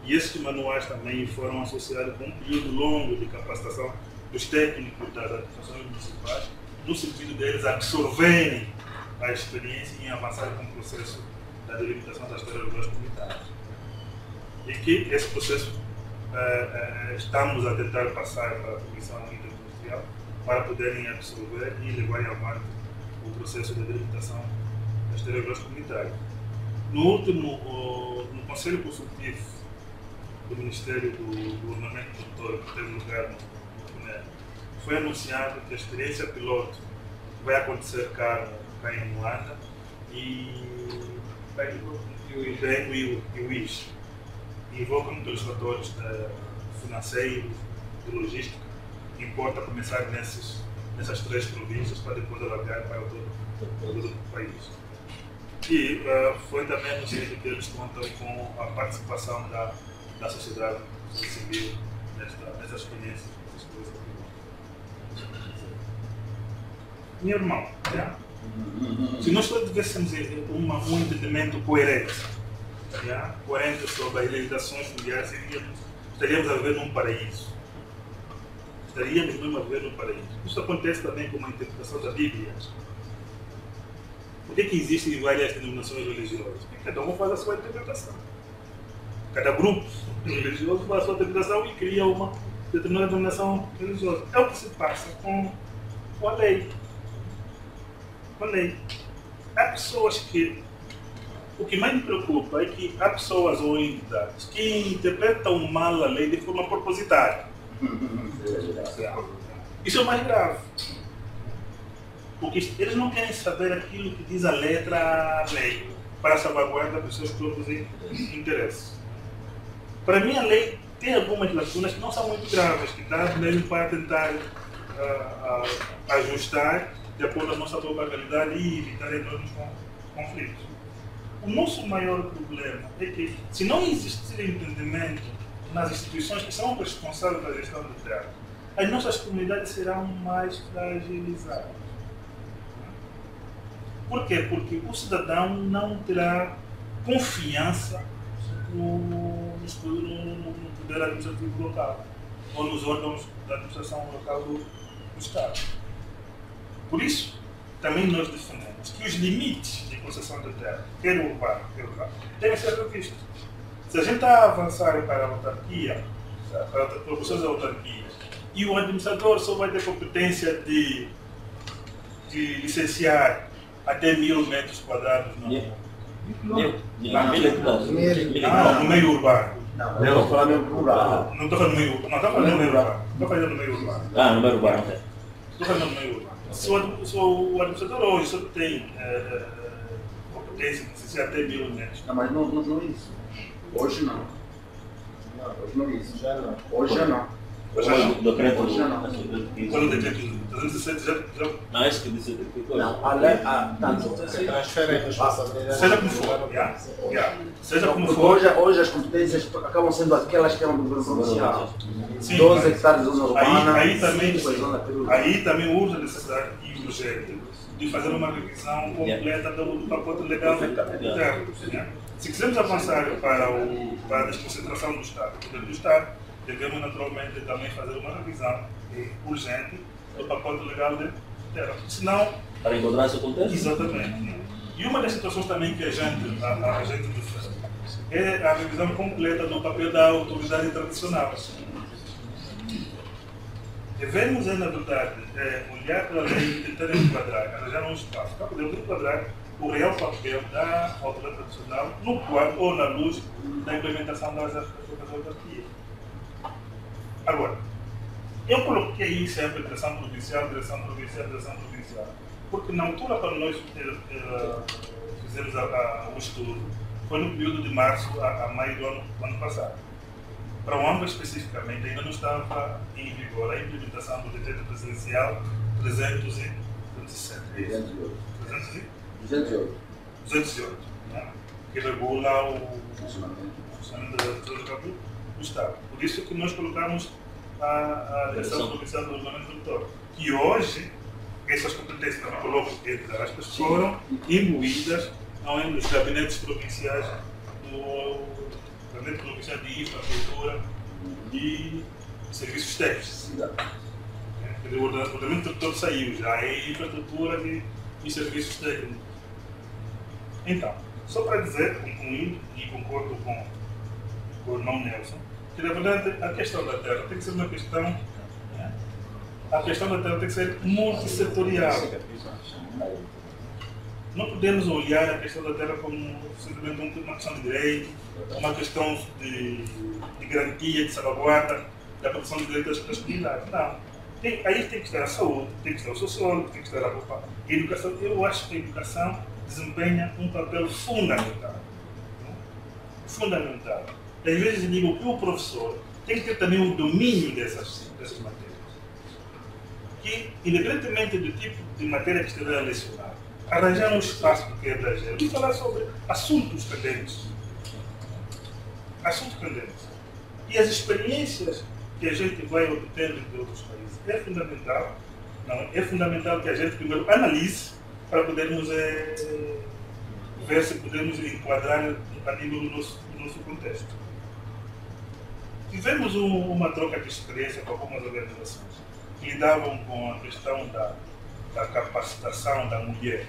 E esses manuais também foram associados com um período longo de capacitação dos técnicos das administrações municipais, no sentido deles absorverem a experiência e avançarem com o processo da delimitação das terras rurais comunitárias. E que esse processo estamos a tentar passar para a Comissão Interministerial para poderem absorver e levarem avante o processo de delimitação das terras rurais comunitárias. No Conselho Consultivo do Ministério do Ordenamento do Território, que teve lugar no PNE, foi anunciado que a experiência piloto vai acontecer cá em Luanda e o IS. Invocam pelos fatores financeiros, de logística, importa começar nessas 3 províncias para depois alargar para todo o país. E foi também anunciado que eles contam com a participação da sociedade civil nessa experiência. Meu irmão, né? Se nós tivéssemos um entendimento coerente, coerente sobre as legislações mundiais, estaríamos a viver num paraíso. Estaríamos mesmo a viver num paraíso. Isso acontece também com a interpretação da Bíblia. Por que existem várias denominações religiosas? Porque cada um faz a sua interpretação. Cada grupo religioso faz a sua interpretação e cria uma determinada denominação religiosa. É o que se passa com a lei. Com a lei. Há pessoas que... O que mais me preocupa é que há pessoas ou entidades que interpretam mal a lei de forma propositada. Isso é o mais grave. Porque eles não querem saber aquilo que diz a letra da lei para salvaguardar dos seus próprios interesses. Para mim, a lei tem algumas lacunas que não são muito graves, que dá mesmo para tentar ajustar de acordo com a nossa própria realidade e evitar enormes conflitos. O nosso maior problema é que, se não existir entendimento nas instituições que são responsáveis pela gestão da terra, as nossas comunidades serão mais fragilizadas. Por quê? Porque o cidadão não terá confiança no poder administrativo local ou nos órgãos da administração local do Estado. Por isso, também nós defendemos que os limites de concessão de terra, quer urbano, quer rural, devem ser revistos. Se a gente está a avançar para a autarquia, para proporções da autarquia, e o administrador só vai ter competência de licenciar até 1000 metros quadrados no meio urbano. Não, eu vou falar mesmo rural. Não estou falando no meio urbano. Não, estou falando no meio urbano. Estou falando no meio urbano. No meio urbano, ok. Estou falando no meio urbano. Se o administrador hoje só tem competência de licenciar até 1000 metros. Não, mas não é isso. Hoje não. Hoje não é isso. Já não. Hoje já não. Hoje já não. Quando o decreto 307 já... Não, é isso que disse. Não, a lei... Transferem a responsabilidade. Seja como for. Seja como for. Hoje as competências acabam sendo aquelas que eram do governo provincial. Sim, 12 hectares de zona urbana. Aí também urge a necessidade e urgente de fazer uma revisão completa do pacote legal interno. Se quisermos avançar para a desconcentração do Estado, do Estado, devemos naturalmente também fazer uma revisão urgente do pacote legal de terra. Senão... Para encontrar esse contexto? Exatamente. E uma das situações também que a gente defende é a revisão completa do papel da autoridade tradicional. devemos, na verdade, olhar para a lei e tentar enquadrar, arranjar um espaço para poder enquadrar o real papel da autoridade tradicional no quadro ou na luz da implementação das autarquias. Agora, eu coloquei aí sempre direção provincial, porque na altura quando nós fizemos o estudo, foi no período de março a maio do ano passado. Para o AMBA especificamente, ainda não estava em vigor a implementação do decreto presidencial 208, né? Que regula o funcionamento da Administração do Estado. Por isso que nós colocamos a direção provincial do ordenamento territorial, que hoje essas competências, também coloco entre aspas, foram imbuídas nos gabinetes provinciais do Gabinete Provincial de Infraestrutura e Serviços Técnicos. O ordenamento territorial saiu já, é infraestrutura e serviços técnicos. Então, só para dizer, concluindo, e concordo com o irmão Nelson, que na verdade a questão da terra tem que ser uma questão, a questão da terra tem que ser multissetorial. Não podemos olhar a questão da terra como simplesmente uma questão de direito, uma questão de garantia, de salvaguarda da proteção de direitos das comunidades. Não. Aí tem que estar a saúde, tem que estar o sociólogo, tem que estar a educação. Eu acho que a educação desempenha um papel fundamental. Fundamental. Às vezes digo que o professor tem que ter também o domínio dessas matérias. Que, independentemente do tipo de matéria que estiver a lecionar, arranjar um espaço que é da gente e falar sobre assuntos candentes. Assuntos candentes. E as experiências que a gente vai obtendo de outros países é fundamental. Não, é fundamental que a gente primeiro analise para podermos ver se podemos enquadrar a nível do nosso contexto. Tivemos uma troca de experiência com algumas organizações que lidavam com a questão da capacitação da mulher.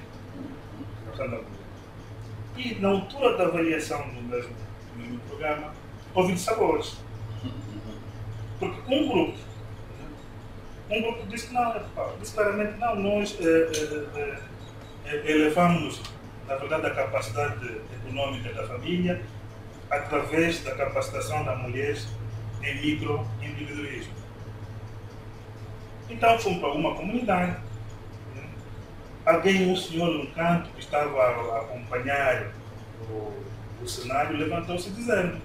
E na altura da avaliação do mesmo programa, houve sabores. Porque um grupo disse que não, disse claramente não, nós elevamos, na verdade, a capacidade econômica da família através da capacitação da mulher em microempreendedorismo. Então fomos para uma comunidade, um senhor num canto que estava a acompanhar o cenário levantou-se dizendo: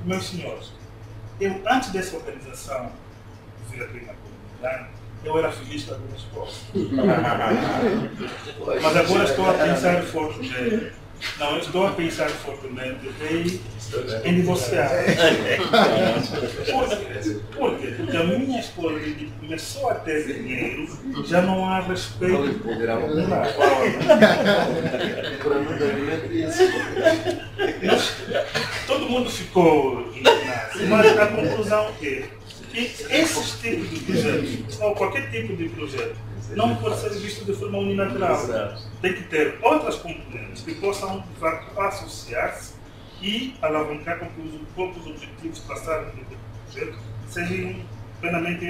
meus senhores, eu antes dessa organização vir aqui na comunidade, eu era feliz com a minha esposa. Mas agora estou a pensar fortemente. Não, eu estou a pensar fortemente em divorciar. Por quê? Porque a minha esposa começou a ter dinheiro, já não há respeito. Todo mundo ficou indignado, mas a conclusão é que esses tipos de projetos, ou qualquer tipo de projeto, não pode ser visto de forma unilateral. Tem que ter outras componentes que possam, de facto, associar-se e alavancar com que os próprios objetivos traçados do projeto sejam plenamente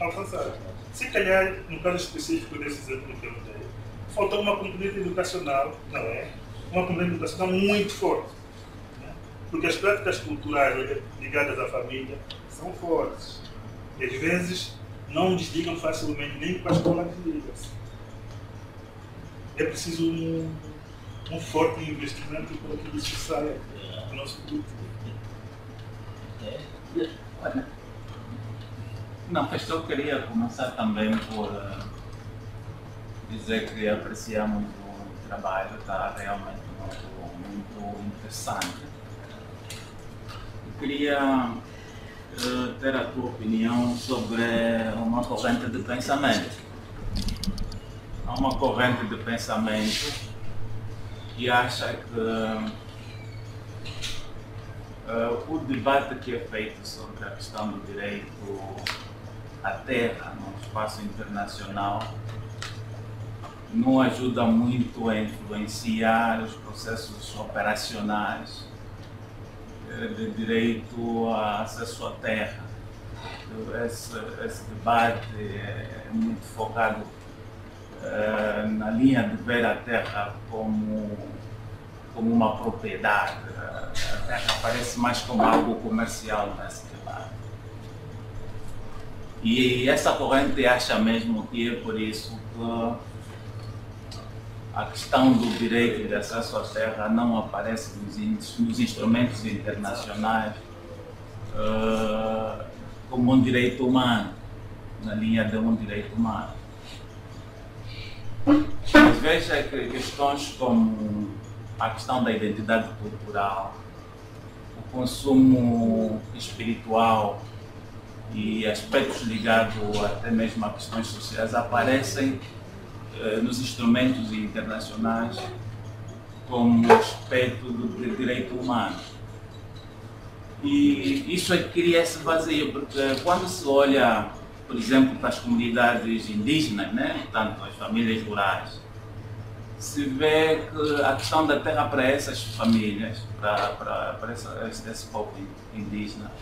alcançados. Se calhar, no caso específico desse exemplo que eu dei, faltou uma componente educacional, não é? Uma componente educacional muito forte. Porque as práticas culturais ligadas à família são fortes. E às vezes não desligam facilmente, nem com a escola desliga-se. É preciso um forte investimento para que isso saia do nosso produto. Não, mas eu queria começar também por dizer que apreciamos o trabalho, está realmente muito interessante. Eu queria ter a tua opinião sobre uma corrente de pensamento. Há uma corrente de pensamento que acha que o debate que é feito sobre a questão do direito à terra no espaço internacional não ajuda muito a influenciar os processos operacionais de direito a acesso à terra. esse debate é muito focado na linha de ver a terra como uma propriedade. A terra parece mais como algo comercial nesse debate. E essa corrente acha mesmo que é por isso que a questão do direito de acesso à terra não aparece nos instrumentos internacionais como um direito humano, na linha de um direito humano. Mas veja que questões como a questão da identidade cultural, o consumo espiritual e aspectos ligados até mesmo a questões sociais aparecem nos instrumentos internacionais como aspecto do direito humano. E isso é que cria esse vazio, porque quando se olha, por exemplo, para as comunidades indígenas, né, portanto, as famílias rurais, se vê que a questão da terra para essas famílias, para esse povo indígena,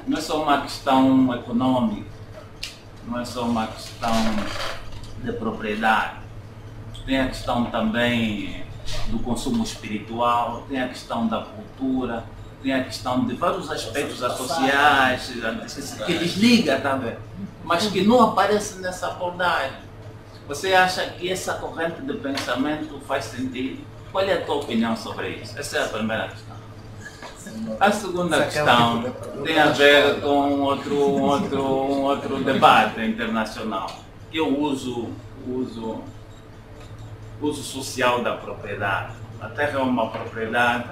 não é só uma questão econômica, não é só uma questão de propriedade, tem a questão também do consumo espiritual, tem a questão da cultura, tem a questão de vários aspectos sociais que desliga também, mas que não aparece nessa abordagem. Você acha que essa corrente de pensamento faz sentido? Qual é a tua opinião sobre isso? Essa é a primeira questão. A segunda questão tem a ver com um outro debate internacional, que é o uso social da propriedade. A terra é uma propriedade,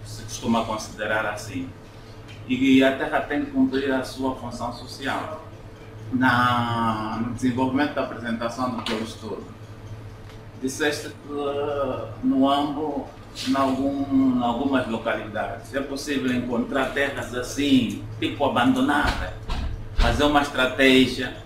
se costuma considerar assim, e a terra tem que cumprir a sua função social. No desenvolvimento da apresentação do teu estudo, disseste que no Ambo, em algumas localidades, é possível encontrar terras assim, tipo abandonadas, mas é uma estratégia,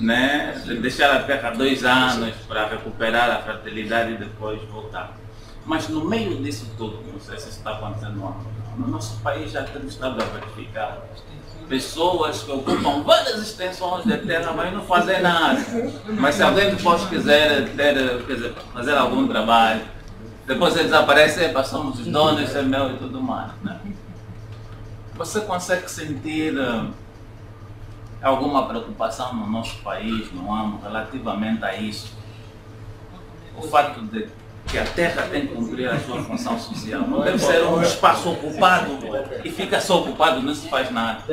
né, de deixar a terra 2 anos para recuperar a fertilidade e depois voltar. Mas no meio disso tudo, não sei se isso está acontecendo no Ambo, no nosso país já temos estado a verificar pessoas que ocupam várias extensões de terra, mas não fazem nada. Mas se alguém depois quiser fazer algum trabalho, depois ele desaparece, somos os donos, isso é meu e tudo mais. Né? Você consegue sentir alguma preocupação no nosso país, no Ambo, relativamente a isso? O fato de que a terra tem que cumprir a sua função social. Não deve ser um espaço ocupado e fica só ocupado, não se faz nada.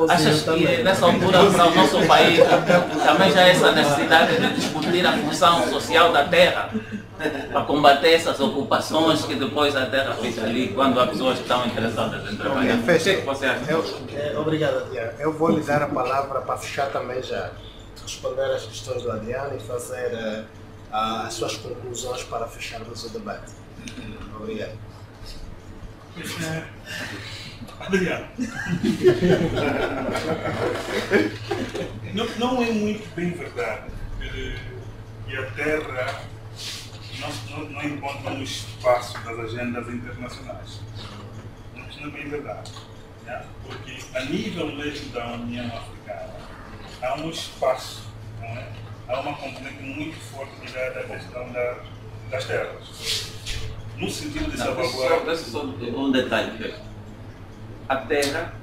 Achas que nessa altura para o nosso país também já há essa necessidade de discutir a função social da terra para combater essas ocupações que depois a terra fica ali quando as pessoas estão interessadas em trabalhar? O que é que você acha? Obrigado, Adriano. Eu vou lhe dar a palavra para fechar também já, responder às questões do Adriano e fazer as suas conclusões para fecharmos o debate. Obrigado. Adriano, não é muito bem verdade que a terra não encontra um espaço das agendas internacionais. Isso não é bem verdade. Né? Porque a nível mesmo da União Africana há um espaço, não é? Há uma componente muito forte ligada à questão das terras. No sentido de salvaguardar. Só um detalhe. A terra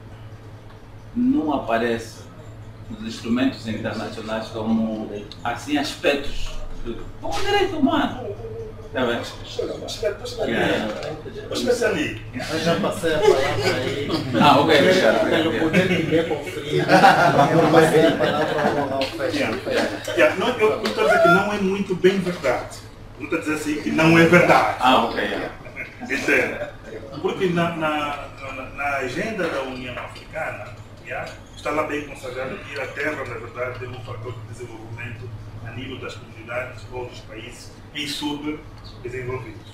não aparece nos instrumentos internacionais como assim aspectos como direito humano. Está bem? Mas ali. Eu já passei a palavra aí. Ok, Ricardo. Pelo poder que me conferido, eu passei a palavra ao fecho. Eu estou a dizer que não é muito bem verdade. Não estou a dizer assim que não é verdade. Ok. Entende? Porque na agenda da União Africana está lá bem consagrado que a terra, na verdade, é um fator de desenvolvimento a nível das comunidades ou dos países em subdesenvolvidos.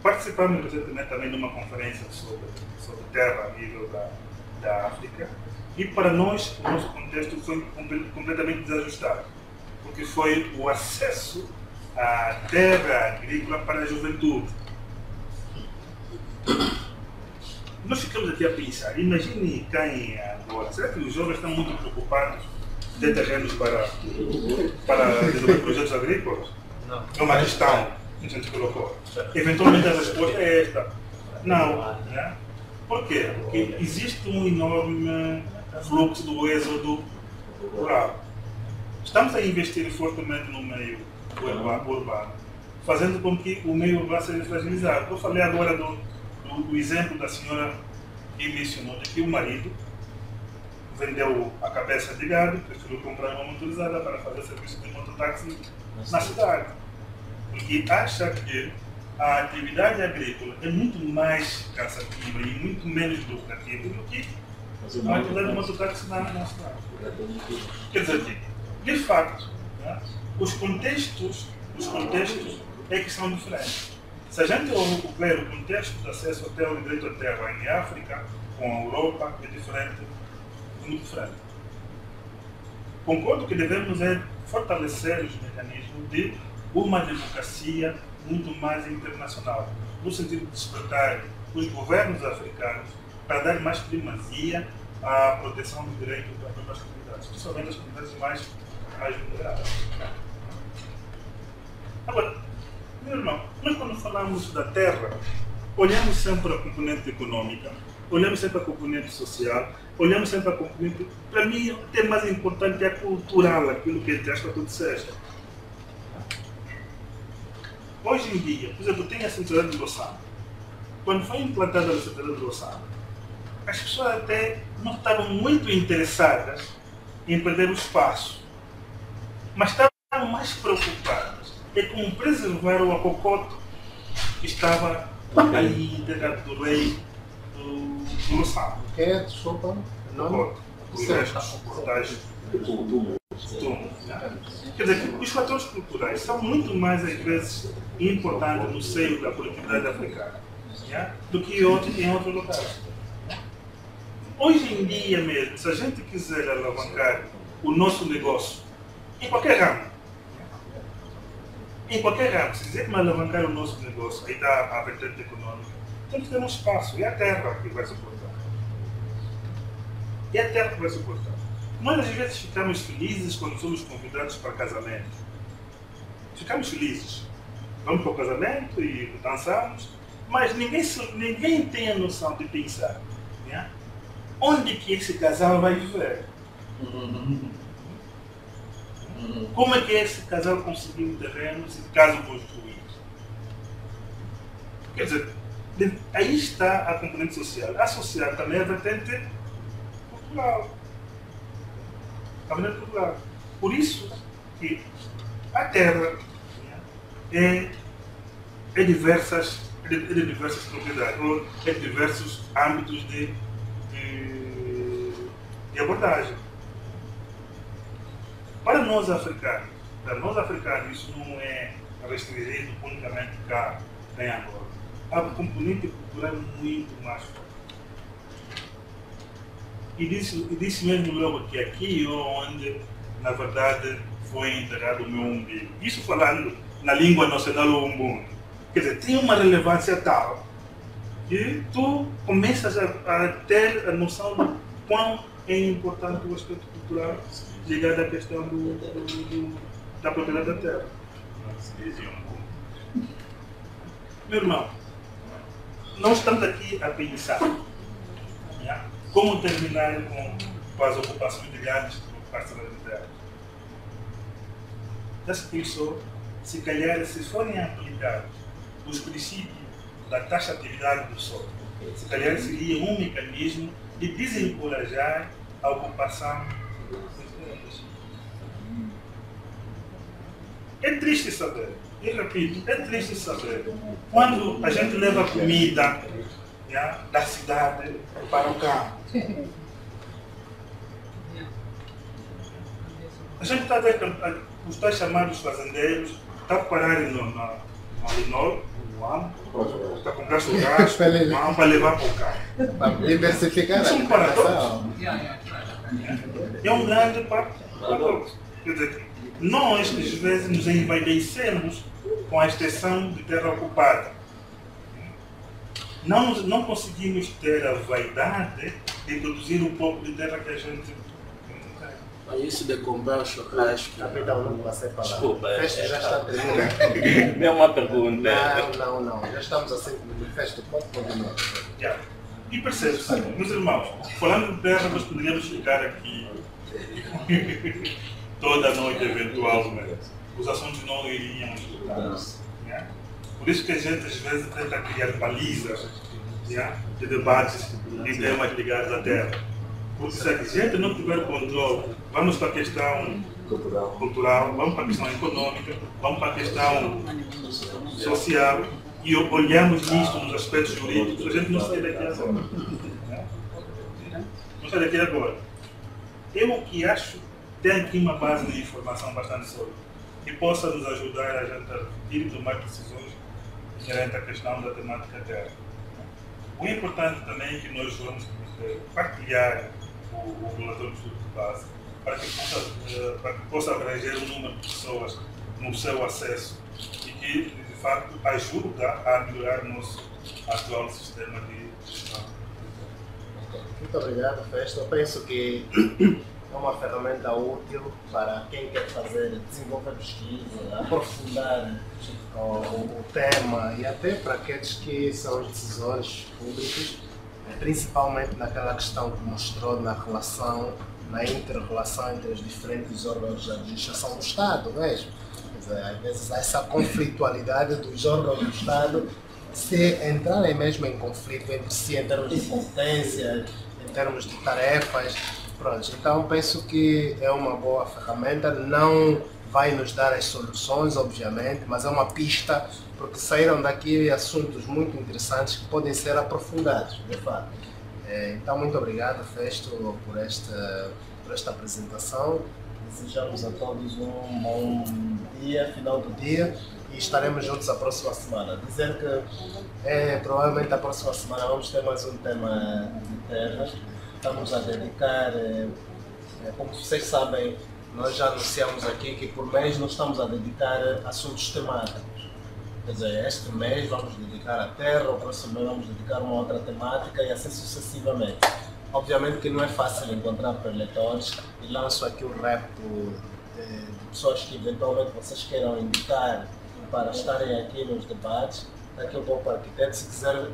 Participamos recentemente também de uma conferência sobre terra a nível da África e para nós o nosso contexto foi completamente desajustado, porque foi o acesso à terra agrícola para a juventude. nós ficamos aqui a pensar, imagine cá em Angola, será que os jovens estão muito preocupados de ter terrenos para desenvolver projetos agrícolas? Não. É uma questão que a gente colocou. Eventualmente a resposta é esta. Não. Né? Por quê? Porque existe um enorme fluxo do êxodo rural. Estamos a investir fortemente no meio urbano, fazendo com que o meio urbano seja fragilizado. Eu falei agora do exemplo da senhora que mencionou de que o marido vendeu a cabeça de gado, preferiu comprar uma motorizada para fazer serviço de mototáxi na cidade. Porque acha que a atividade agrícola é muito mais cansativa e muito menos lucrativa do que a atividade de mototáxi na cidade. Quer dizer, de facto, né, os contextos é que são diferentes. Se a gente ver o contexto de acesso ao terra e direito à terra em África, com a Europa, é diferente, muito diferente. Concordo que devemos fortalecer os mecanismos de uma democracia muito mais internacional, no sentido de despertar os governos africanos para dar mais primazia à proteção do direito das próprias comunidades, principalmente as comunidades mais vulneráveis. Agora, meu irmão, nós quando falamos da terra, olhamos sempre a componente econômica, olhamos sempre a componente social, olhamos sempre a componente, para mim, o tema mais importante é a cultural, aquilo que entre aspas tu disseste. Hoje em dia, por exemplo, tem a centralidade de Loçana. Quando foi implantada a centralidade de Loçana, as pessoas até não estavam muito interessadas em perder o espaço, mas estavam mais preocupadas em como preservar o acocoto que estava ali integrado do rei do Loçana. Desculpa, não? Os restos, portais, túmulos. Quer dizer, os fatores culturais são muito mais, às vezes, importantes no seio da coletividade africana, do que em outros locais. Hoje em dia mesmo, se a gente quiser alavancar o nosso negócio, em qualquer ramo, se quiser alavancar o nosso negócio, aí dá a vertente econômica, tem que ter um espaço, é a terra que vai suportar. É a terra que vai suportar. Nós às vezes ficamos felizes quando somos convidados para casamento. Ficamos felizes. Vamos para o casamento e dançamos, mas ninguém tem a noção de pensar, né? Onde que esse casal vai viver? Como é que esse casal conseguiu um terreno se caso construído? Quer dizer, aí está a componente social. A social também é a vertente cultural. Por isso que a terra é de diversas propriedades, ou é de diversos âmbitos de abordagem. Para nós africanos, isso não é restringido unicamente cá em Angola. Há uma componente cultural muito mais forte. E disse mesmo logo que aqui é onde, na verdade, foi enterrado o meu umbigo. Isso falando na língua nacional umbundo. Quer dizer, tem uma relevância tal que tu começas a ter a noção de quão é importante o aspecto cultural ligado à questão da propriedade da terra. Meu irmão, nós estamos aqui a pensar como terminar com as ocupações de grandes parcelas de terra. Já se pensou, se calhar, se forem aplicados os princípios da taxatividade do solo, se calhar seria um mecanismo de desencorajar a ocupação das terras. É triste saber, eu repito, é triste saber, quando a gente leva comida da cidade para o campo. A gente está a ver os tais chamados fazendeiros estão a pararem no Linor, no AMO, está a comprar churrasco, para levar para o carro. Para diversificar a alimentação. É um grande paradoxo. Quer dizer, nós, às vezes, nos envaidecemos com a extensão de terra ocupada. não conseguimos ter a vaidade de produzir um pouco de terra que a gente Isso de comprar o churrasco. Capitão, não passei para lá. Desculpa, A festa já está terminando. É uma pergunta. Não. Já estamos a 5 minutos de festa. Pode continuar. Yeah. E percebe-se, meus irmãos, falando de terra, nós poderíamos ficar aqui toda a noite, eventualmente. Os assuntos não iriam escutar. Yeah? Por isso que a gente às vezes tenta criar balizas, yeah, de debates em temas ligados à terra. Porque se a gente não tiver controle, vamos para a questão cultural, vamos para a questão econômica, vamos para a questão social e olhamos nisto nos aspectos jurídicos, a gente não sai daqui agora. Não sai daqui agora. Eu o que acho tem aqui uma base de informação bastante sólida que possa nos ajudar a gente a refletir e tomar decisões inerentes à questão da temática terra. O importante também é que nós vamos partilhar o relatório de estudo de base para que possa abranger um número de pessoas no seu acesso e que, de facto, ajuda a melhorar o nosso atual sistema de gestão. Muito obrigado, Festo. Eu penso que é uma ferramenta útil para quem quer desenvolver pesquisa, aprofundar o tema e até para aqueles que são os decisores públicos, principalmente naquela questão que mostrou na inter-relação entre os diferentes órgãos de administração do Estado mesmo. Quer dizer, às vezes há essa conflitualidade dos órgãos do Estado se entrarem mesmo em conflito entre si em termos de competências, em termos de tarefas. Pronto, então penso que é uma boa ferramenta, não vai nos dar as soluções, obviamente, mas é uma pista, porque saíram daqui assuntos muito interessantes que podem ser aprofundados, de fato. Então, muito obrigado, Festo, por esta apresentação. Desejamos a todos um bom dia, final do dia, e estaremos juntos a próxima semana. Dizer que provavelmente a próxima semana vamos ter mais um tema de terra. Estamos a dedicar, como vocês sabem, nós já anunciamos aqui que por mês nós estamos a dedicar assuntos temáticos. Quer dizer, este mês vamos dedicar à terra, o próximo mês vamos dedicar uma outra temática e assim sucessivamente. Obviamente que não é fácil encontrar preletores e lanço aqui o repto de pessoas que eventualmente vocês queiram indicar para estarem aqui nos debates. Daqui a pouco, arquiteto, se quiser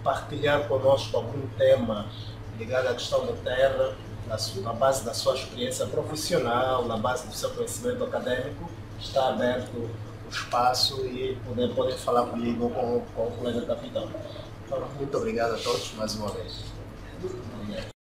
partilhar conosco algum tema ligado à questão da terra, na base da sua experiência profissional, na base do seu conhecimento acadêmico, está aberto o espaço e podem falar comigo, com o colega capitão. Então, muito obrigado a todos mais uma vez.